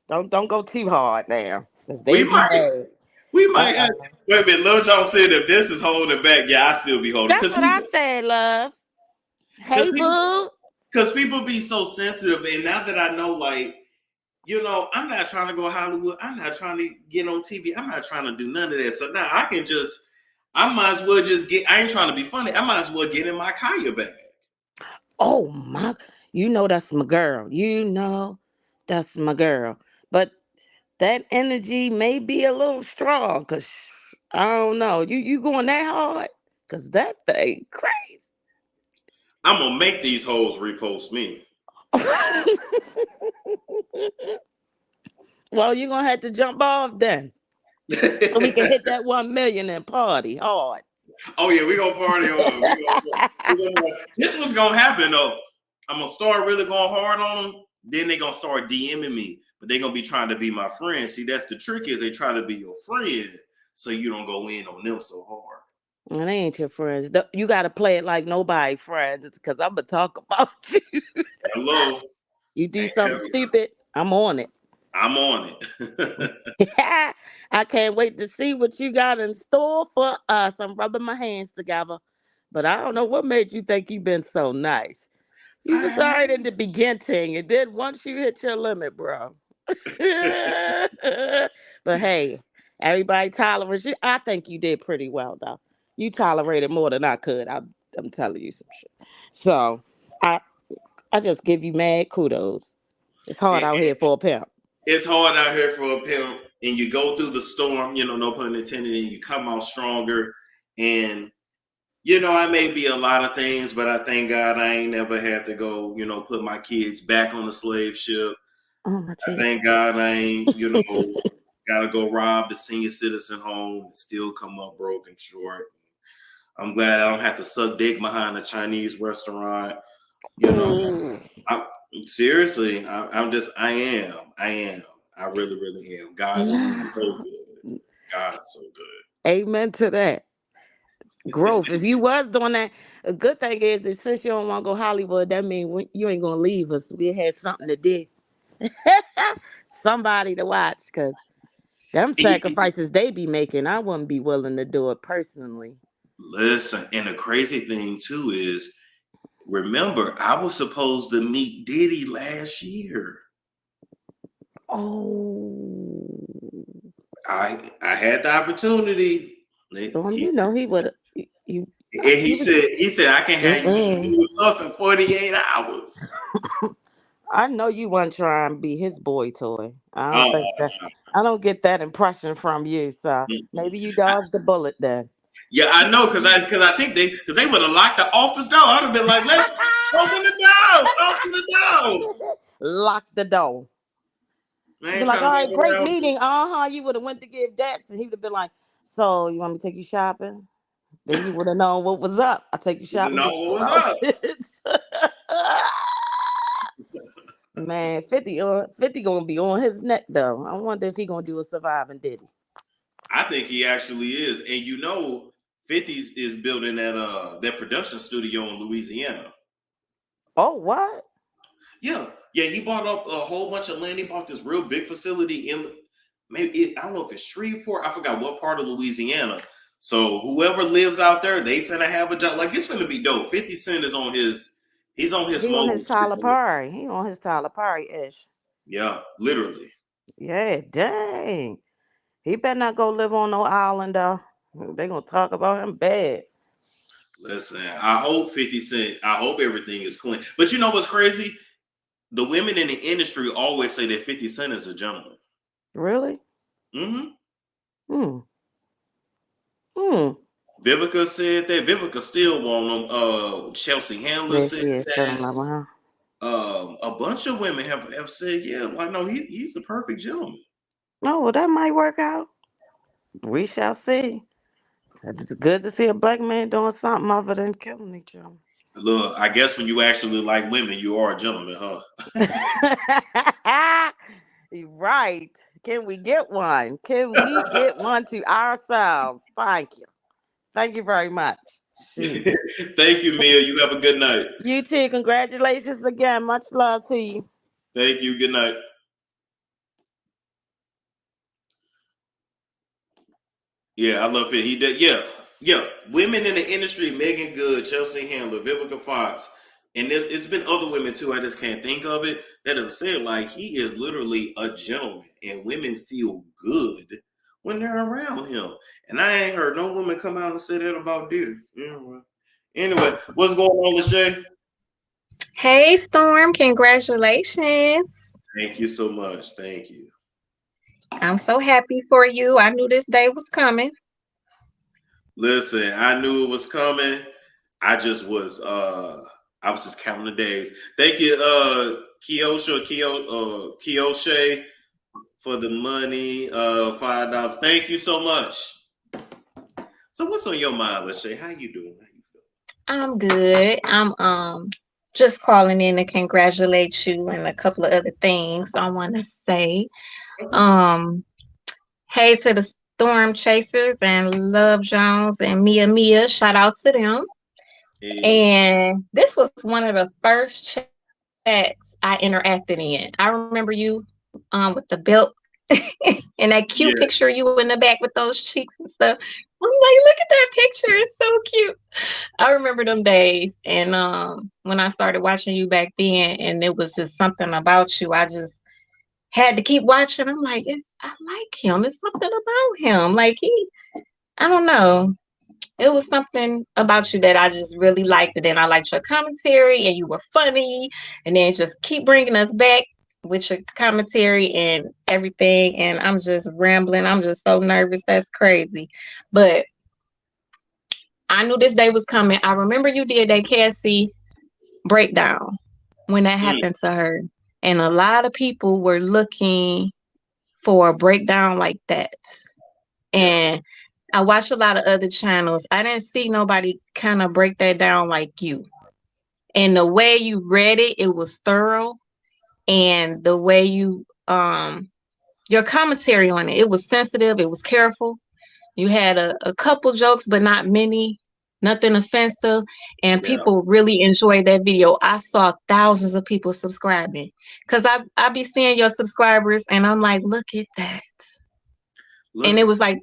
Speaker 10: Don't go too hard now.
Speaker 2: We might. Wait a minute. Lil John said if this is holding back, yeah, I still be holding.
Speaker 10: That's what I said, love. Hey, boo.
Speaker 2: Because people be so sensitive, and now that I know, like, I'm not trying to go to Hollywood. I'm not trying to get on TV. I'm not trying to do none of that. So now I might as well just I ain't trying to be funny. I might as well get in my Kaya bag.
Speaker 10: Oh my, that's my girl. That's my girl. But that energy may be a little strong, because I don't know. You going that hard? Because that thing crazy.
Speaker 2: I'm going to make these hoes repost me.
Speaker 10: Well, you're going to have to jump off then. So we can hit that 1 million and party hard.
Speaker 2: Oh, yeah, we're going to party hard. This was going to happen, though. I'm going to start really going hard on them. Then they're going to start DMing me. But they're going to be trying to be my friend. See, that's the trick, is they try to be your friend so you don't go in on them so hard.
Speaker 10: And they ain't your friends. You got to play it like nobody friends, because I'm going to talk about you.
Speaker 2: Hello.
Speaker 10: You do something stupid, I'm on it.
Speaker 2: I'm on it.
Speaker 10: I can't wait to see what you got in store for us. I'm rubbing my hands together. But I don't know what made you think you've been so nice. You was all right in the beginning, and then once you hit your limit, bro. But hey, everybody tolerates you. I think you did pretty well, though. You tolerated more than I could. I'm telling you some shit. So I I just give you mad kudos. It's hard out here for a pimp.
Speaker 2: It's hard out here for a pimp, and you go through the storm, no pun intended, and you come out stronger. And I may be a lot of things, but I thank God I ain't never had to go, put my kids back on the slave ship.
Speaker 10: Oh my
Speaker 2: I
Speaker 10: Jesus.
Speaker 2: thank God I ain't, got to go rob the senior citizen home and still come up broken short. I'm glad I don't have to suck dick behind a Chinese restaurant. I, seriously, I am. I really, really am. God is so good. God is so good.
Speaker 10: Amen to that. Growth. If you was doing that, a good thing is that since you don't want to go Hollywood, that means you ain't gonna leave us. We had something to do. Somebody to watch, because them sacrifices they be making, I wouldn't be willing to do it personally.
Speaker 2: Listen, and the crazy thing too is, remember, I was supposed to meet Diddy last year.
Speaker 10: Oh,
Speaker 2: I had the opportunity.
Speaker 10: well, he would.
Speaker 2: He said I can have you up in 48 hours.
Speaker 10: I know you weren't trying to be his boy toy. I don't
Speaker 2: Oh,
Speaker 10: think that. I don't get that impression from you. So maybe you dodged the bullet then.
Speaker 2: yeah, I know, because I think they would have locked the office door. I'd have been like, let's open the door.
Speaker 10: Lock the door.
Speaker 2: I
Speaker 10: Be
Speaker 2: ain't
Speaker 10: like,
Speaker 2: trying
Speaker 10: all
Speaker 2: to
Speaker 10: right,
Speaker 2: walk
Speaker 10: great
Speaker 2: around.
Speaker 10: meeting. You would have went to give Dax, and he would have been like, so you want me to take you shopping? Then you would have known what was up. I take you shopping,
Speaker 2: Know
Speaker 10: get you
Speaker 2: what was
Speaker 10: some
Speaker 2: up.
Speaker 10: outfits. Man, 50 gonna be on his neck though. I wonder if he gonna do a surviving Diddy.
Speaker 2: I think he actually is. And 50's is building that production studio in Louisiana.
Speaker 10: Oh, what?
Speaker 2: Yeah. He bought up a whole bunch of land. He bought this real big facility in I don't know if it's Shreveport. I forgot what part of Louisiana. So whoever lives out there, they finna have a job. Like, it's finna be dope. 50 Cent is on his
Speaker 10: He on his
Speaker 2: mogul shit.
Speaker 10: Tyler Perry. He on his Tyler Perry-ish.
Speaker 2: Yeah, literally.
Speaker 10: Yeah, dang. He better not go live on no island though. They gonna talk about him bad.
Speaker 2: Listen, I hope 50 Cent, I hope everything is clean. But you know what's crazy? The women in the industry always say that 50 Cent is a gentleman.
Speaker 10: Really?
Speaker 2: Mm-hmm.
Speaker 10: Hmm.
Speaker 2: Vivica said that. Vivica still want him. Chelsea Handler
Speaker 10: There
Speaker 2: said
Speaker 10: she is, still in
Speaker 2: that.
Speaker 10: love with him.
Speaker 2: A bunch of women have said, yeah, like, no, he's the perfect gentleman.
Speaker 10: Oh, well, that might work out. We shall see. It's good to see a black man doing something other than killing each other.
Speaker 2: Look, I guess when you actually like women, you are a gentleman, huh?
Speaker 10: Right. Can we get one? Can we get one to ourselves? Thank you. Thank you very much. Shoot.
Speaker 2: Thank you, Mia. You have a good night.
Speaker 10: You too. Congratulations again. Much love to you.
Speaker 2: Thank you. Good night. Yeah, I love it. He did. Yeah. Women in the industry: Megan Good, Chelsea Handler, Vivica Fox, and it's been other women too. I just can't think of it that have said like he is literally a gentleman, and women feel good when they're around him. And I ain't heard no woman come out and say that about Diddy. Anyway, what's going on, Lachey?
Speaker 11: Hey, Storm, congratulations.
Speaker 2: Thank you so much. Thank you.
Speaker 11: I'm so happy for you. I knew this day was coming.
Speaker 2: Listen, I knew it was coming. I was just counting the days. Thank you, Kiyoshe for the money, $5. Thank you so much. So what's on your mind, Lachey? How you doing? How you feel?
Speaker 11: I'm good. I'm just calling in to congratulate you and a couple of other things I want to say. Hey to the Storm Chasers and Love Jones and Mia. Shout out to them.
Speaker 2: Hey.
Speaker 11: And this was one of the first chats I interacted in. I remember you with the belt And that cute
Speaker 2: Yeah.
Speaker 11: picture of you in the back with those cheeks and stuff. I'm like, look at that picture. It's so cute. I remember them days. And when I started watching you back then, and it was just something about you, I just had to keep watching. I'm like, I like him. It's something about him. Like I don't know. It was something about you that I just really liked. And then I liked your commentary, and you were funny. And then just keep bringing us back with your commentary and everything. And I'm just rambling. I'm just so nervous. That's crazy. But I knew this day was coming. I remember you did that Cassie breakdown when that happened to her. And a lot of people were looking for a breakdown like that. And I watched a lot of other channels. I didn't see nobody kind of break that down like you. And the way you read it, it was thorough. And the way you your commentary on it, it was sensitive, it was careful. You had a couple jokes, but not many, nothing offensive. And people really enjoyed that video. I saw thousands of people subscribing. Because I be seeing your subscribers and I'm like, look at that. And it was like,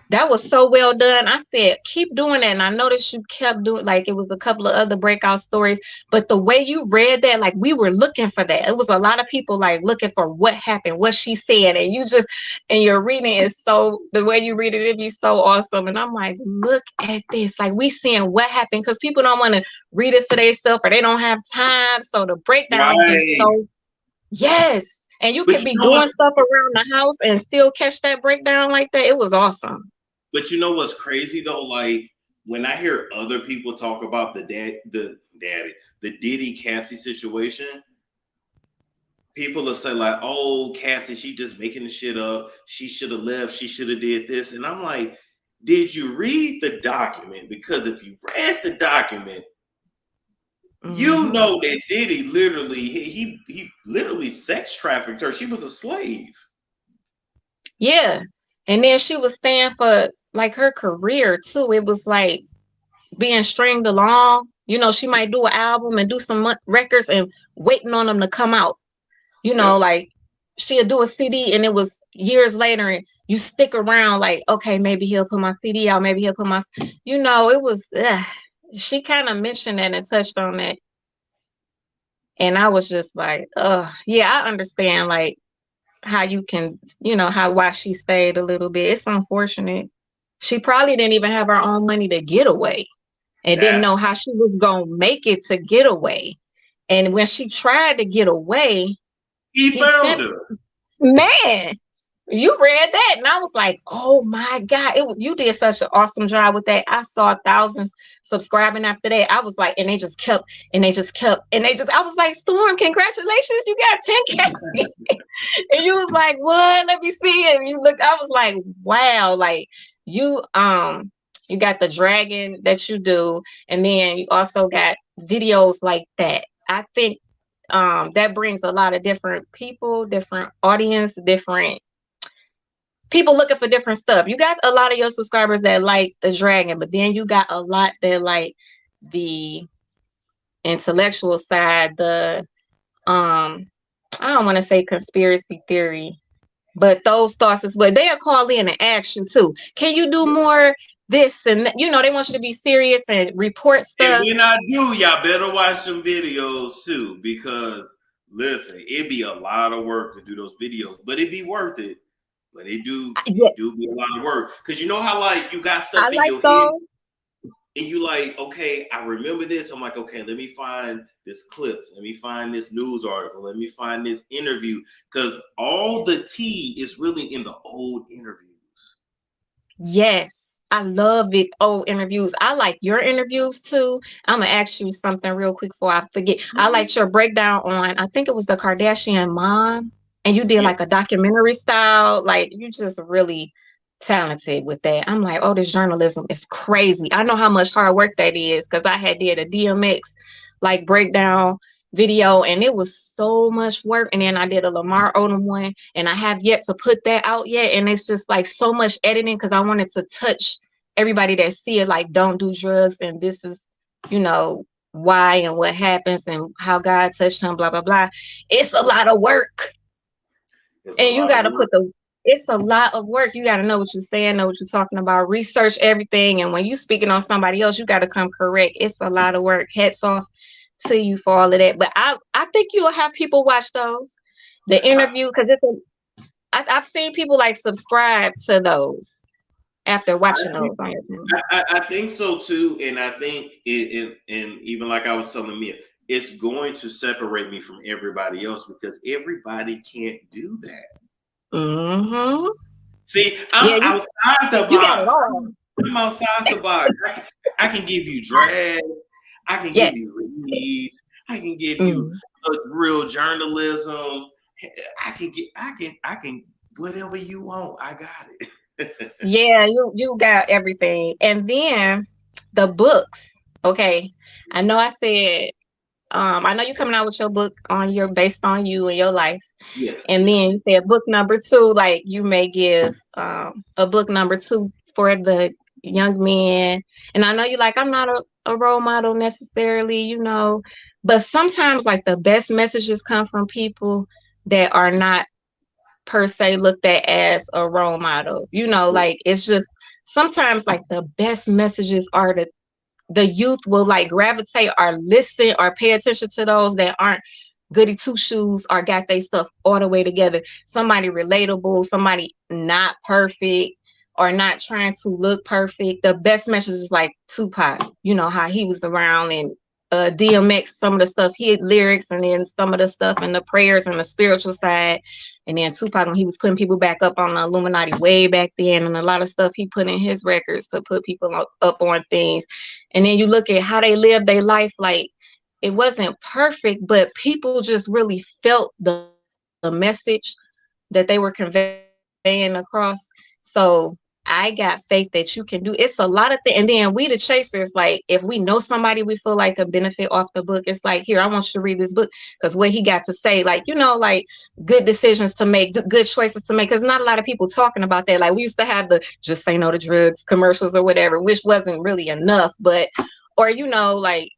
Speaker 11: that was so well done. I said, keep doing that. And I noticed you kept doing, like, it was a couple of other breakout stories. But the way you read that, like, we were looking for that. It was a lot of people, like, looking for what happened, what she said. And you just, and your reading is so, the way you read it, it'd be so awesome. And I'm like, look at this. Like, we seeing what happened. Because people don't want to read it for themselves or they don't have time. So the breakdowns be so, yes. And you
Speaker 2: But
Speaker 11: could be doing stuff around the house and still catch that breakdown like that. It was awesome.
Speaker 2: But you know what's crazy though? Like when I hear other people talk about the Diddy Cassie situation, people will say like, "Oh, Cassie, she just making the shit up. She should have left. She should have did this." And I'm like, "Did you read the document? Because if you read the document, you know that Diddy literally he literally sex trafficked her. She was a slave."
Speaker 11: Yeah. And then she was staying for like her career too. It was like being stringed along. You know, she might do an album and do some records and waiting on them to come out. You know, like she'll do a CD and it was years later and you stick around like, okay, maybe he'll put my CD out. Maybe he'll put my, you know, it was, she kind of mentioned that and touched on that. And I was just like, yeah, I understand like how you can, you know, why she stayed a little bit. It's unfortunate. She probably didn't even have her own money to get away and didn't know how she was going to make it to get away. And when she tried to get away,
Speaker 2: he found her.
Speaker 11: Man, you read that and I was like, oh my God, you did such an awesome job with that. I saw thousands subscribing after that. I was like, and they just kept, I was like, Storm, congratulations, you got 10K. And you was like, what? Let me see it. And you looked, I was like, wow, like you got the dragon that you do, and then you also got videos like that. I think that brings a lot of different people, different audience, different people looking for different stuff. You got a lot of your subscribers that like the dragon, but then you got a lot that like the intellectual side, the I don't want to say conspiracy theory, but those thoughts as well. They'll call in and action too. Can you do more this and that? You know, they want you to be serious and report stuff.
Speaker 2: And when I do, y'all better watch some videos too, because listen, it'd be a lot of work to do those videos, but it'd be worth it. But it do be a lot of work. Because you know how like you got stuff in your head and you like, okay, I remember this. I'm like, okay, let me find this clip. Let me find this news article. Let me find this interview. Because all the tea is really in the old interviews.
Speaker 11: Yes. I love it. Old interviews. I like your interviews too. I'm gonna ask you something real quick before I forget. I liked your breakdown on, I think it was the Kardashian mom, and you did like a documentary style. Like you just really talented with that. I'm like, oh, this journalism is crazy. I know how much hard work that is because I had did a DMX like breakdown video and it was so much work. And then I did a Lamar Odom one and I have yet to put that out yet. And it's just like so much editing because I wanted to touch everybody that see it, like don't do drugs. And this is, you know, why and what happens and how God touched him, blah, blah, blah. It's a lot of work. And you got to put it's a lot of work. You got to know what you're saying, know what you're talking about, research everything. And when you speaking on somebody else, you got to come correct. It's a lot of work. Hats off to you for all of that. But I think you'll have people watch those, the interview, because I've seen people like subscribe to those after watching those on your channel.
Speaker 2: I think so too, and I think and even like I was telling Mia, it's going to separate me from everybody else because everybody can't do that.
Speaker 11: Mm-hmm.
Speaker 2: See, I'm outside the
Speaker 11: You got it
Speaker 2: box.
Speaker 11: all.
Speaker 2: I'm outside the box. I can give you drag. I can give you reads. I can give you real journalism. I can whatever you want. I got it.
Speaker 11: Yeah, you got everything. And then the books. Okay. I know I said I know you're coming out with your book on your based on you and your life.
Speaker 2: Yes.
Speaker 11: And then you said book number 2, like you may give a book number 2 for the young men. And I know you're like, I'm not a role model necessarily, you know, but sometimes like the best messages come from people that are not per se looked at as a role model. You know, like it's just sometimes like the best messages are the youth will like gravitate or listen or pay attention to those that aren't goody two shoes or got their stuff all the way together. Somebody relatable, somebody not perfect or not trying to look perfect. The best message is like Tupac, you know, how he was around, and DMX, some of the stuff he had lyrics, and then some of the stuff and the prayers and the spiritual side. And then Tupac, when he was putting people back up on the Illuminati way back then, and a lot of stuff he put in his records to put people up on things. And then you look at how they lived their life, like it wasn't perfect, but people just really felt the message that they were conveying across. So I got faith that you can do. It's a lot of things. And then we the chasers, like if we know somebody we feel like could benefit off the book, it's like, here, I want you to read this book because what he got to say, like, you know, like good decisions to make, good choices to make, because not a lot of people talking about that. Like we used to have the just say no to drugs commercials or whatever, which wasn't really enough, but, or, you know, like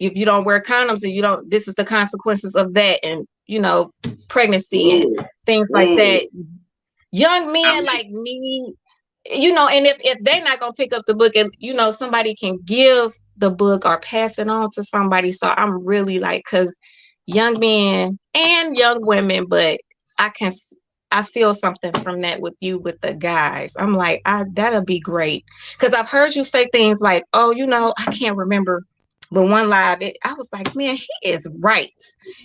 Speaker 11: if you don't wear condoms and you don't, this is the consequences of that. And, you know, pregnancy and things like that. Young men like me, you know, and if they're not gonna pick up the book, and you know, somebody can give the book or pass it on to somebody. So I'm really like, because young men and young women, but I feel something from that with you, with the guys. I'm like, that'll be great, because I've heard you say things like, oh, you know, I can't remember, but one live, I was like, man, he is right.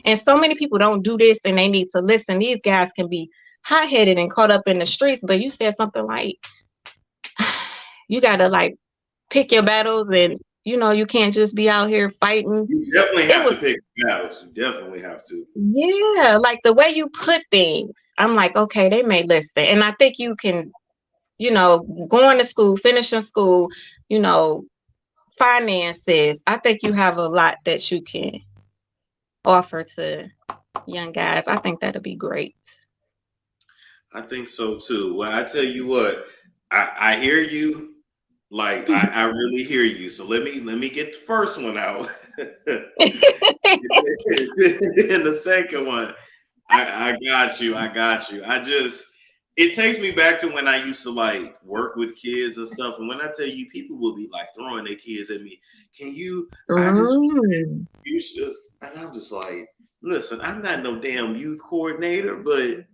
Speaker 11: And so many people don't do this, and they need to listen. These guys can be hot-headed and caught up in the streets, but you said something like, you gotta like pick your battles, and you know, you can't just be out here fighting.
Speaker 2: You definitely have to pick battles. You definitely have to.
Speaker 11: Yeah, like the way you put things, I'm like, okay, they may listen. And I think you can, you know, going to school, finishing school, you know, finances. I think you have a lot that you can offer to young guys. I think that'll be great.
Speaker 2: I think so too. Well, I tell you what, I hear you. Like I really hear you. So let me get the first one out. And the second one, I got you. It takes me back to when I used to like work with kids and stuff. And when I tell you, people will be like throwing their kids at me. Can you? You should. And I'm just like, listen, I'm not no damn youth coordinator, but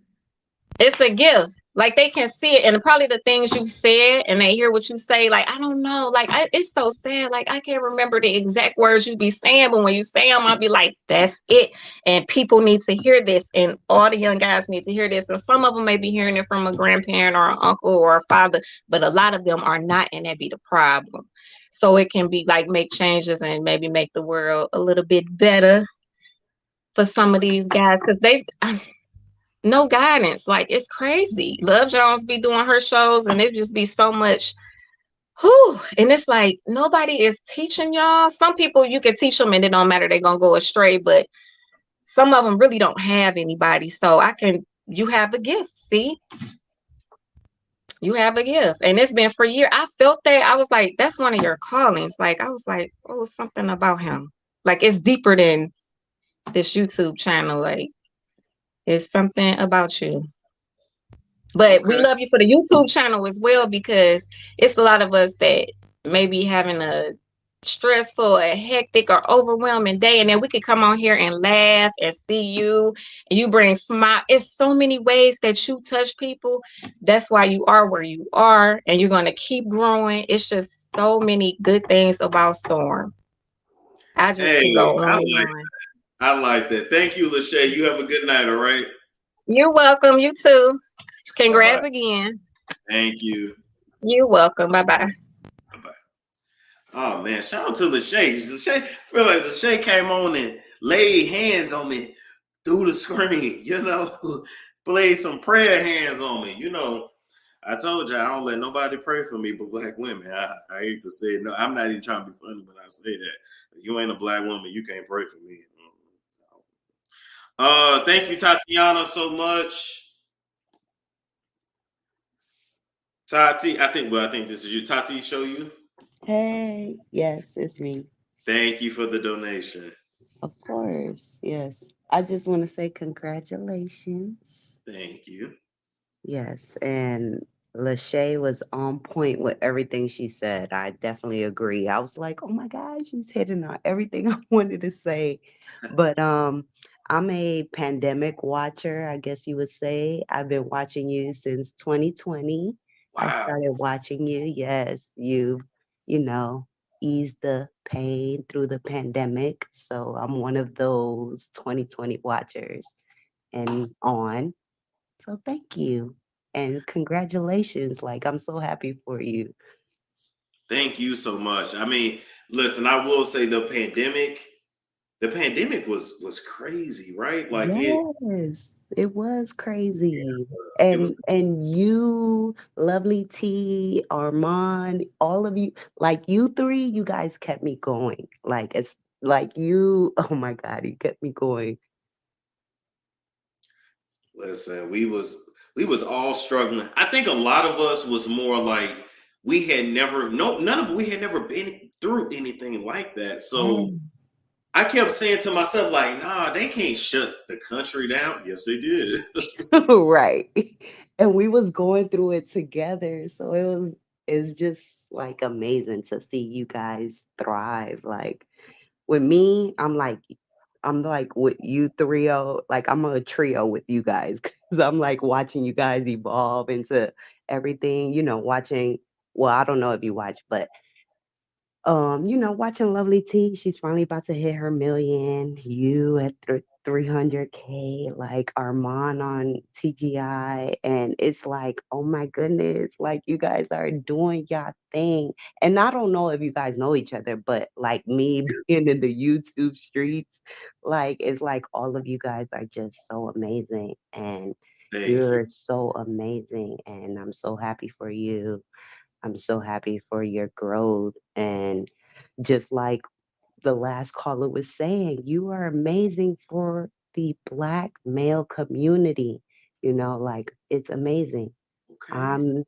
Speaker 11: it's a gift. Like they can see it, and probably the things you said, and they hear what you say. Like, I don't know. Like, it's so sad. Like, I can't remember the exact words you be saying, but when you say them, I'll be like, that's it. And people need to hear this, and all the young guys need to hear this. And some of them may be hearing it from a grandparent or an uncle or a father, but a lot of them are not, and that be the problem. So it can be like make changes and maybe make the world a little bit better for some of these guys, because they no guidance. Like, it's crazy. Love Jones be doing her shows, and it just be so much. And it's like nobody is teaching y'all. Some people you can teach them and it don't matter, they're gonna go astray, but some of them really don't have anybody. So you have a gift. See, you have a gift, and it's been for years. I felt that. I was like, that's one of your callings. Like, I was like, oh, something about him. Like, it's deeper than this YouTube channel. Like, it's something about you. But we
Speaker 2: Okay.
Speaker 11: love you for the YouTube channel as well, because it's a lot of us that may be having a stressful, a hectic, or overwhelming day, and then we could come on here and laugh and see you, and you bring smile. It's so many ways that you touch people. That's why you are where you are, and you're going to keep growing. It's just so many good things about Storm. I just could
Speaker 2: Hey,
Speaker 11: go on and on.
Speaker 2: I like that. Thank you, Lachey. You have a good night, all right?
Speaker 11: You're welcome. You too.
Speaker 2: Bye-bye.
Speaker 11: Congrats again.
Speaker 2: Thank you.
Speaker 11: You're welcome. Bye bye.
Speaker 2: Bye-bye. Oh man, shout out to Lachey. Lachey, I feel like Lachey came on and laid hands on me through the screen, played some prayer hands on me. I told you I don't let nobody pray for me but black women. I hate to say it. No, I'm not even trying to be funny when I say that. If you ain't a black woman, you can't pray for me. Thank you, Tatiana, so much. Tati, I think this is you. Tati, show you.
Speaker 12: Hey, yes, it's me.
Speaker 2: Thank you for the donation.
Speaker 12: Of course, yes. I just want to say congratulations.
Speaker 2: Thank you.
Speaker 12: Yes, and Lachey was on point with everything she said. I definitely agree. I was like, oh my God, she's hitting on everything I wanted to say. But I'm a pandemic watcher, I guess you would say. I've been watching you since 2020. I
Speaker 2: Wow.
Speaker 12: started watching you. Yes, you know, eased the pain through the pandemic. So I'm one of those 2020 watchers and on. So thank you. And congratulations. Like, I'm so happy for you.
Speaker 2: Thank you so much. I mean, listen, I will say the pandemic was crazy, right? Like
Speaker 12: Yes, it was crazy.
Speaker 2: it was.
Speaker 12: And you, Lovely T, Armand, all of you, like you three, you guys kept me going. Like it's like you, oh my God, you kept me going.
Speaker 2: Listen, we was all struggling. I think a lot of us was more like we had never no none of we had never been through anything like that. So
Speaker 12: Yes.
Speaker 2: I kept saying to myself, like, nah, they can't shut the country down. Yes, they did.
Speaker 12: Right. And we was going through it together. So it's just like amazing to see you guys thrive. Like with me, I'm like with you trio, like I'm a trio with you guys because I'm like watching you guys evolve into everything, watching. Well, I don't know if you watch, but watching Lovely T, she's finally about to hit her million. You at 300K, like Armand on TGI, and it's like, oh my goodness, like you guys are doing your thing. And I don't know if you guys know each other, but like me being in the YouTube streets, like it's like all of you guys are just so amazing, and
Speaker 2: Thank you.
Speaker 12: you're so amazing, and I'm so happy for you. I'm so happy for your growth. And just like the last caller was saying, you are amazing for the Black male community. Like it's amazing.
Speaker 2: Okay.
Speaker 12: I'm,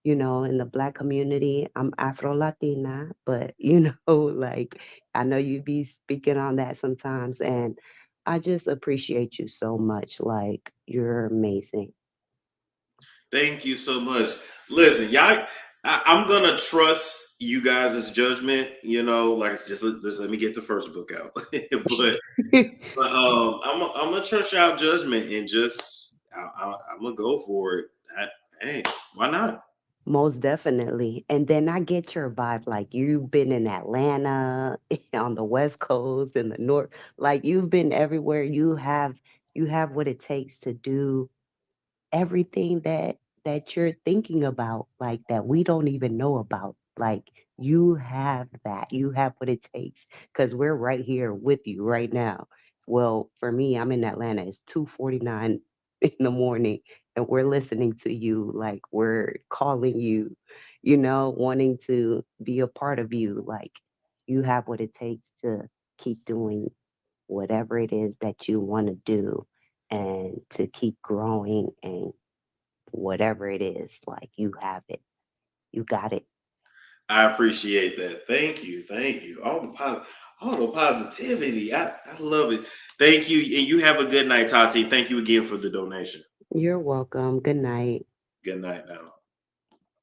Speaker 12: in the Black community, I'm Afro Latina, but, like I know you be speaking on that sometimes. And I just appreciate you so much. Like you're amazing.
Speaker 2: Thank you so much. Listen, y'all, I'm gonna trust you guys' judgment. Like it's just let me get the first book out. but I'm gonna trust y'all judgment and just I'm gonna go for it. Hey, why not?
Speaker 12: Most definitely. And then I get your vibe. Like you've been in Atlanta, on the West Coast, in the North. Like you've been everywhere. You have what it takes to do everything that you're thinking about, like that we don't even know about. Like you have that. You have what it takes because we're right here with you right now. Well, for me, I'm in Atlanta. It's 2:49 in the morning, and we're listening to you. Like we're calling you, wanting to be a part of you. Like you have what it takes to keep doing whatever it is that you want to do and to keep growing and whatever it is, like you have it. You got it.
Speaker 2: I appreciate that. Thank you. Oh, the positivity. I love it. Thank you. And you have a good night, Tati. Thank you again for the donation.
Speaker 12: You're welcome. Good night.
Speaker 2: Good night now.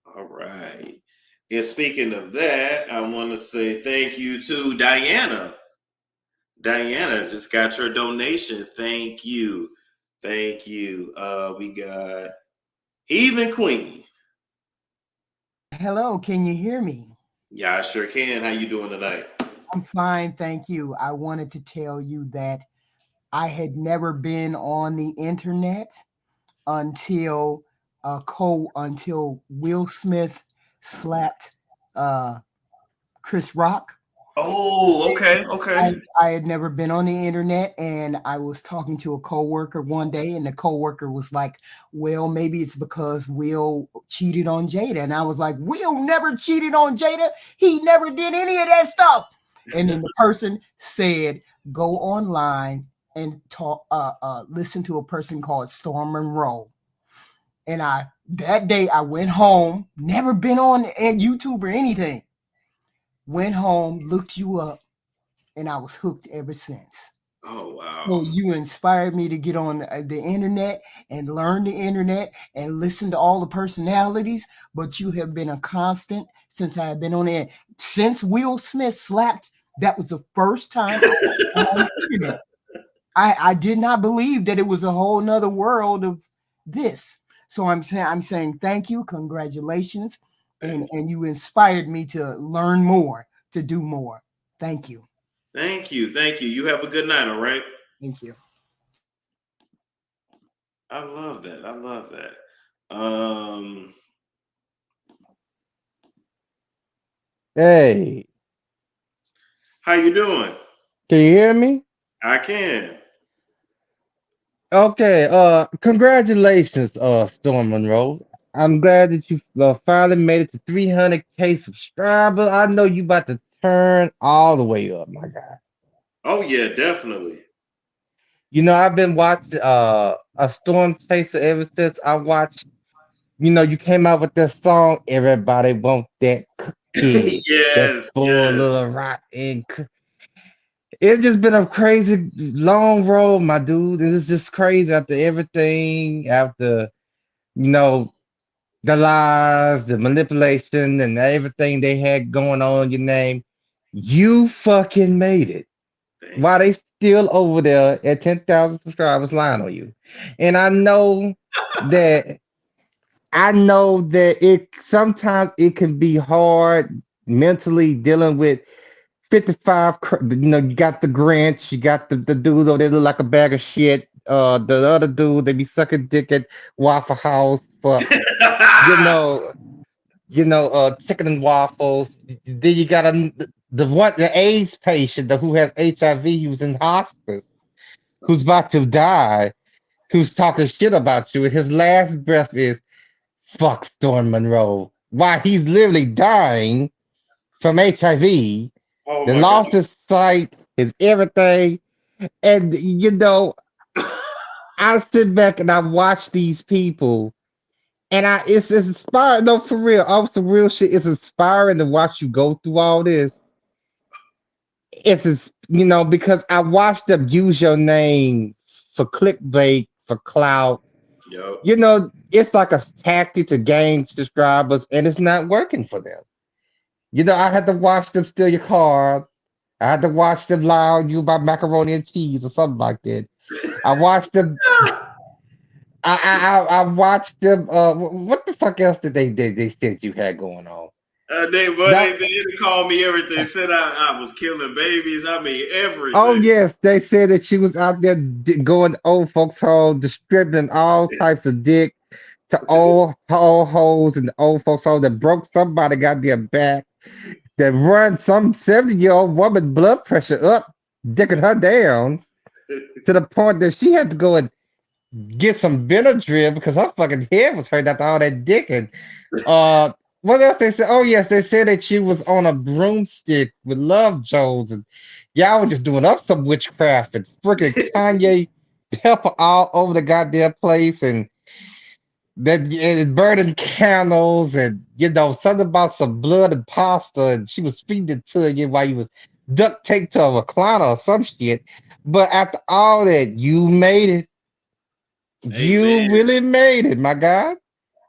Speaker 2: All right. And speaking of that, I want to say thank you to Diana. Diana just got your donation. Thank you. Thank you. We got Heathen Queen.
Speaker 13: Hello, can you hear me?
Speaker 2: Yeah, I sure can. How you doing tonight?
Speaker 13: I'm fine, thank you. I wanted to tell you that I had never been on the internet until until Will Smith slapped Chris Rock.
Speaker 2: Oh, okay, okay.
Speaker 13: I had never been on the internet, and I was talking to a coworker one day, and the coworker was like, "Well, maybe it's because Will cheated on Jada," and I was like, "Will never cheated on Jada. He never did any of that stuff." And then the person said, "Go online and talk, listen to a person called Storm Monroe." And that day I went home, never been on YouTube or anything. Went home, looked you up, and I was hooked ever since.
Speaker 2: Oh, wow.
Speaker 13: So you inspired me to get on the internet and learn the internet and listen to all the personalities, but you have been a constant since I have been on it. Since Will Smith slapped, that was the first time I was on the internet. I did not believe that it was a whole nother world of this. So I'm saying thank you, congratulations, and you inspired me to learn more, to do more. Thank you.
Speaker 2: Thank you. Thank you. You have a good night, all right?
Speaker 13: Thank you.
Speaker 2: I love that. I love that.
Speaker 14: Hey,
Speaker 2: How you doing?
Speaker 14: can you hear me?
Speaker 2: I can.
Speaker 14: Okay, congratulations, Storm Monroe. I'm glad that you finally made it to 300K subscribers. I know you about to turn all the way up, my guy.
Speaker 2: Oh yeah, definitely.
Speaker 14: You know, I've been watching a Storm Chaser ever since I watched, you know, you came out with that song, Everybody Want That Cookie. That's
Speaker 2: Yes,
Speaker 14: full
Speaker 2: yes.
Speaker 14: of rotten. It's just been a crazy long road, my dude. And it's just crazy after everything, after, you know, the lies, the manipulation, and everything they had going on, your name. You fucking made it.
Speaker 2: Thank
Speaker 14: Why
Speaker 2: you.
Speaker 14: they still over there at 10,000 subscribers lying on you? And that I know that it sometimes it can be hard mentally dealing with 55. You know, you got the Grinch, you got the dude over there look like a bag of shit. The other dude, they be sucking dick at Waffle House for, you know, chicken and waffles. Then you got the AIDS patient who has HIV, he was in hospice, who's about to die, who's talking shit about you, and his last breath is fuck Storm Monroe. Why he's literally dying from HIV,
Speaker 2: Oh
Speaker 14: the
Speaker 2: my
Speaker 14: lost his sight, his everything. And you know, I sit back and I watch these people and it's inspiring. No, for real. All some real shit. It's inspiring to watch you go through all this. You know, because I watched them use your name for clickbait, for clout.
Speaker 2: Yo.
Speaker 14: You know, it's like a tactic to gain subscribers, and it's not working for them. You know, I had to watch them steal your car. I had to watch them lie on you about macaroni and cheese or something like that. I watched them. I watched them. What the fuck else did they said you had going on?
Speaker 2: They
Speaker 14: That
Speaker 2: didn't call me everything. Said I was killing babies. I mean
Speaker 14: Oh
Speaker 2: everything.
Speaker 14: yes, they said that she was out there going to old folks' home, distributing all types of dick to old hoes and the old folks' home that broke somebody got their back, that run some 70-year-old woman blood pressure up, dicking her down to the point that she had to go and get some Benadryl because her fucking head was hurt after all that dicking. Uh, what else they said? Oh yes, they said that she was on a broomstick with Love Jones, and y'all was just doing up some witchcraft and freaking Kanye pepper all over the goddamn place, and burning candles, and you know something about some blood and pasta, and she was feeding it to you while you was duct taped to a recliner or some shit. But after all that, you made it. You
Speaker 2: Amen.
Speaker 14: really made it, my God.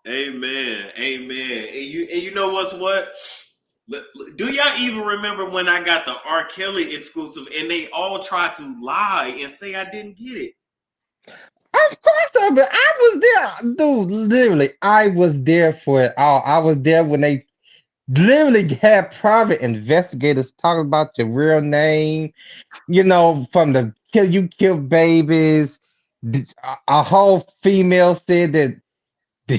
Speaker 2: Amen. Amen. And you know what? Do y'all even remember when I got the R. Kelly exclusive and they all tried to lie and say I didn't get it?
Speaker 14: Of course, I was there, dude. Literally, I was there for it all. I was there when they literally had private investigators talking about your real name. You know, from the kill babies. A whole female said that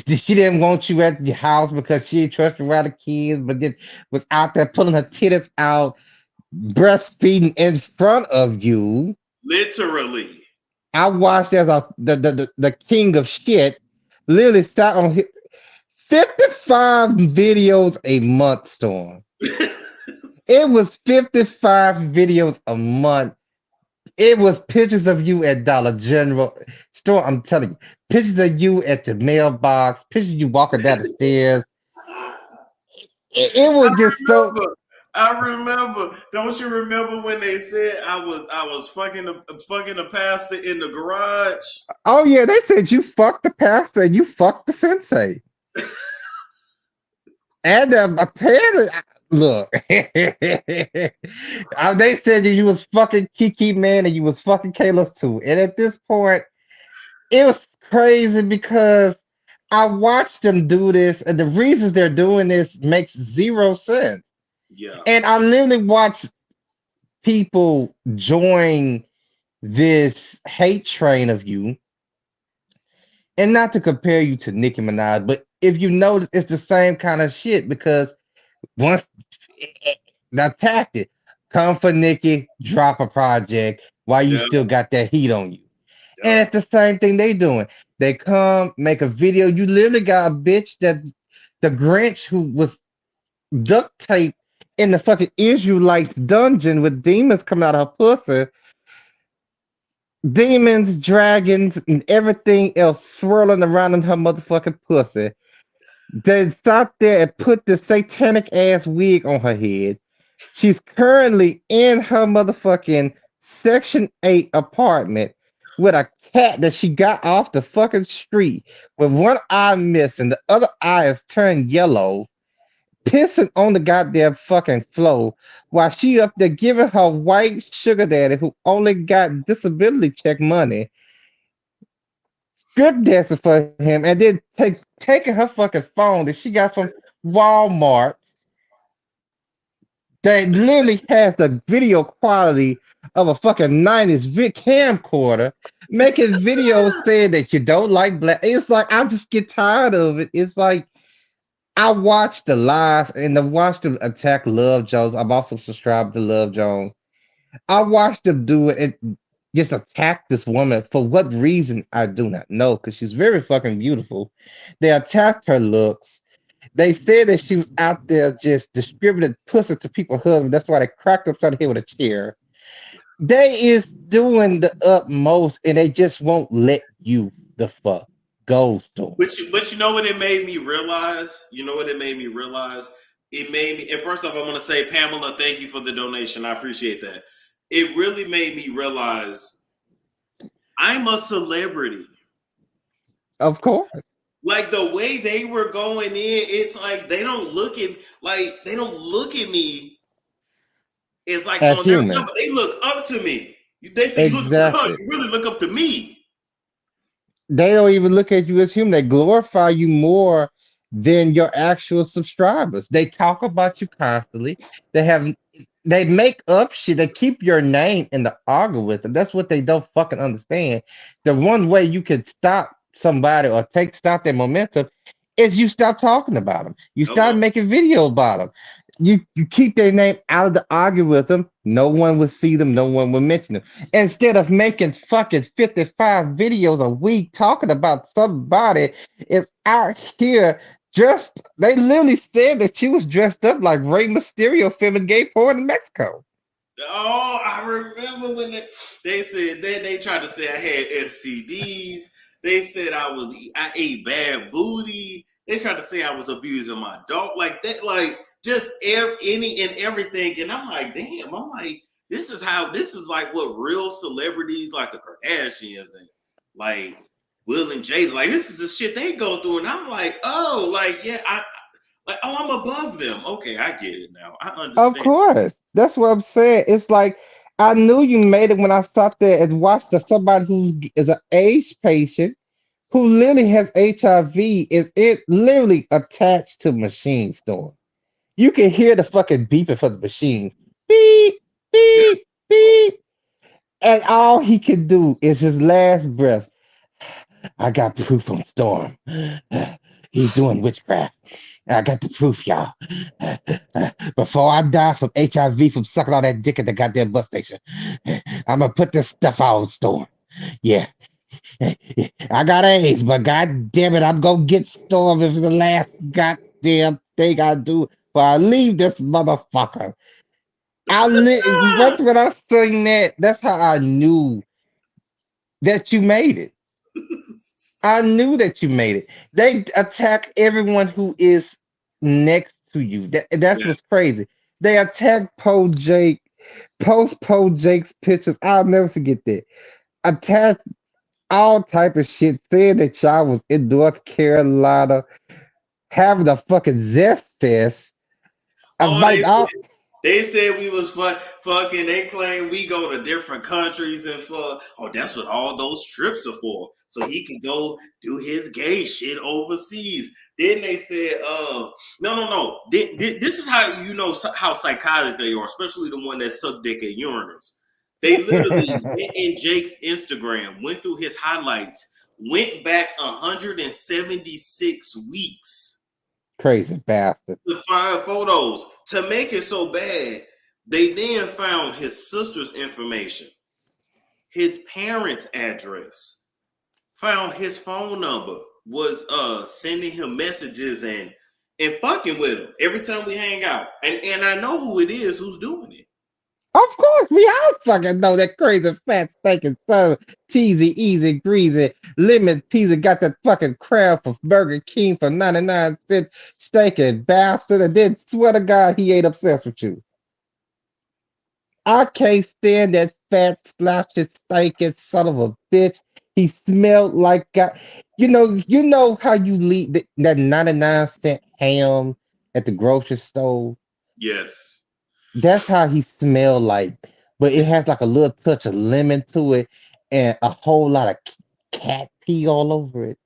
Speaker 14: she didn't want you at your house because she didn't trust around the kids, but then was out there pulling her titties out, breastfeeding in front of you.
Speaker 2: Literally.
Speaker 14: I watched as the king of shit literally sat on 55 videos a month, Storm. It was 55 videos a month. It was pictures of you at Dollar General store. I'm telling you, pictures of you at the mailbox, pictures of you walking down the stairs. It was just so.
Speaker 2: I remember. Don't you remember when they said I was fucking a pastor in the garage?
Speaker 14: Oh yeah, they said you fucked the pastor and you fucked the sensei. And apparently, look, they said that you was fucking Kiki Man and you was fucking Kayla's too. And at this point, it was crazy because I watched them do this, and the reasons they're doing this makes zero sense.
Speaker 2: Yeah.
Speaker 14: And I literally watched people join this hate train of you, and not to compare you to Nicki Minaj, but if you notice, it's the same kind of shit because once the tactic, come for Nicki, drop a project while you
Speaker 2: Yeah.
Speaker 14: still got that heat on you. And
Speaker 2: Yeah.
Speaker 14: it's the same thing they doing. They come, make a video. You literally got a bitch that the Grinch who was duct taped in the fucking Israelites dungeon with demons coming out of her pussy. Demons, dragons, and everything else swirling around in her motherfucking pussy. They sat there and put this satanic ass wig on her head. She's currently in her motherfucking Section 8 apartment with a cat that she got off the fucking street with one eye missing, the other eye is turned yellow, pissing on the goddamn fucking floor while she up there giving her white sugar daddy who only got disability check money strip dancing for him and then taking her fucking phone that she got from Walmart that literally has the video quality of a fucking 90s camcorder, making videos saying that you don't like black. It's like I just get tired of it. It's like I watch the lies and I watch them attack Love Jones. I'm also subscribed to Love Jones. I watched them do it and just attack this woman for what reason I do not know because she's very fucking beautiful. They attacked her looks. They said that she was out there just distributing pussy to people's husbands. That's why they cracked upside the head with a chair. They is doing the utmost and they just won't let you the fuck go, Storm.
Speaker 2: But you know what it made me realize? You know what it made me realize? It made me, and first off, I want to say, Pamela, thank you for the donation. I appreciate that. It really made me realize I'm a celebrity.
Speaker 14: Of course.
Speaker 2: Like the way they were going in, it's like they don't look at me as like
Speaker 14: As
Speaker 2: on their
Speaker 14: human.
Speaker 2: level. They look up to me. They say
Speaker 14: Exactly.
Speaker 2: you really look up to me.
Speaker 14: They don't even look at you as human. They glorify you more than your actual subscribers. They talk about you constantly. They make up shit. They keep your name in the algorithm. That's what they don't fucking understand. The one way you can stop somebody or stop their momentum is you stop talking about them. You start
Speaker 2: Hello.
Speaker 14: making video about them. You keep their name out of the algorithm. No one will see them. No one will mention them. Instead of making fucking 55 videos a week talking about somebody is out here dressed. They literally said that she was dressed up like Rey Mysterio filming gay porn in Mexico.
Speaker 2: Oh, I remember when they said they tried to say I had STDs. They said I ate bad booty. They tried to say I was abusing my dog like that. Like just any and everything. And I'm like, damn, I'm like, this is like what real celebrities like the Kardashians and like Will and Jada, like this is the shit they go through. And I'm like, oh, like, yeah, I'm above them. Okay, I get it now. I
Speaker 14: Of
Speaker 2: understand.
Speaker 14: course. That's what I'm saying. It's like I knew you made it when I sat there and watched somebody who is an AIDS patient who literally has HIV is it literally attached to machine store. You can hear the fucking beeping for the machines. Beep, beep, beep. And all he can do is his last breath. I got proof on Storm. He's doing witchcraft. I got the proof, y'all. Before I die from HIV from sucking all that dick at the goddamn bus station, I'm gonna put this stuff out on Storm. Yeah. I got AIDS, but god damn it, I'm gonna get Storm if it's the last goddamn thing I do before I leave this motherfucker. Once when I seen that, that's how I knew that you made it. I knew that you made it. They attack everyone who is next to you. That's what's
Speaker 2: Yes.
Speaker 14: crazy. They attack Jake, post Jake's pictures. I'll never forget that. Attack all type of shit, saying that y'all was in North Carolina having a fucking zest fest.
Speaker 2: Oh,
Speaker 14: Like all
Speaker 2: they said we was fucking. They claim we go to different countries and fuck. Oh, that's what all those trips are for, so he can go do his gay shit overseas. Then they said, no. This is how you know how psychotic they are, especially the one that sucked dick at urinals. They literally went in Jake's Instagram, went through his highlights, went back 176 weeks
Speaker 14: crazy bastard.
Speaker 2: to find photos. To make it so bad, they then found his sister's information, his parents' address, found his phone number, was sending him messages and fucking with him every time we hang out. And I know who it is who's doing it.
Speaker 14: Of course, we all fucking know that crazy fat stinking son, cheesy, easy, greasy, lemon pizza got that fucking crab for Burger King for 99 cents, stinking bastard, and then swear to God he ain't obsessed with you. I can't stand that fat, slouchy, stinking son of a bitch. He smelled like God. You know how you leave that 99 cent ham at the grocery store?
Speaker 2: Yes.
Speaker 14: That's how he smelled like, but it has like a little touch of lemon to it and a whole lot of cat pee all over it.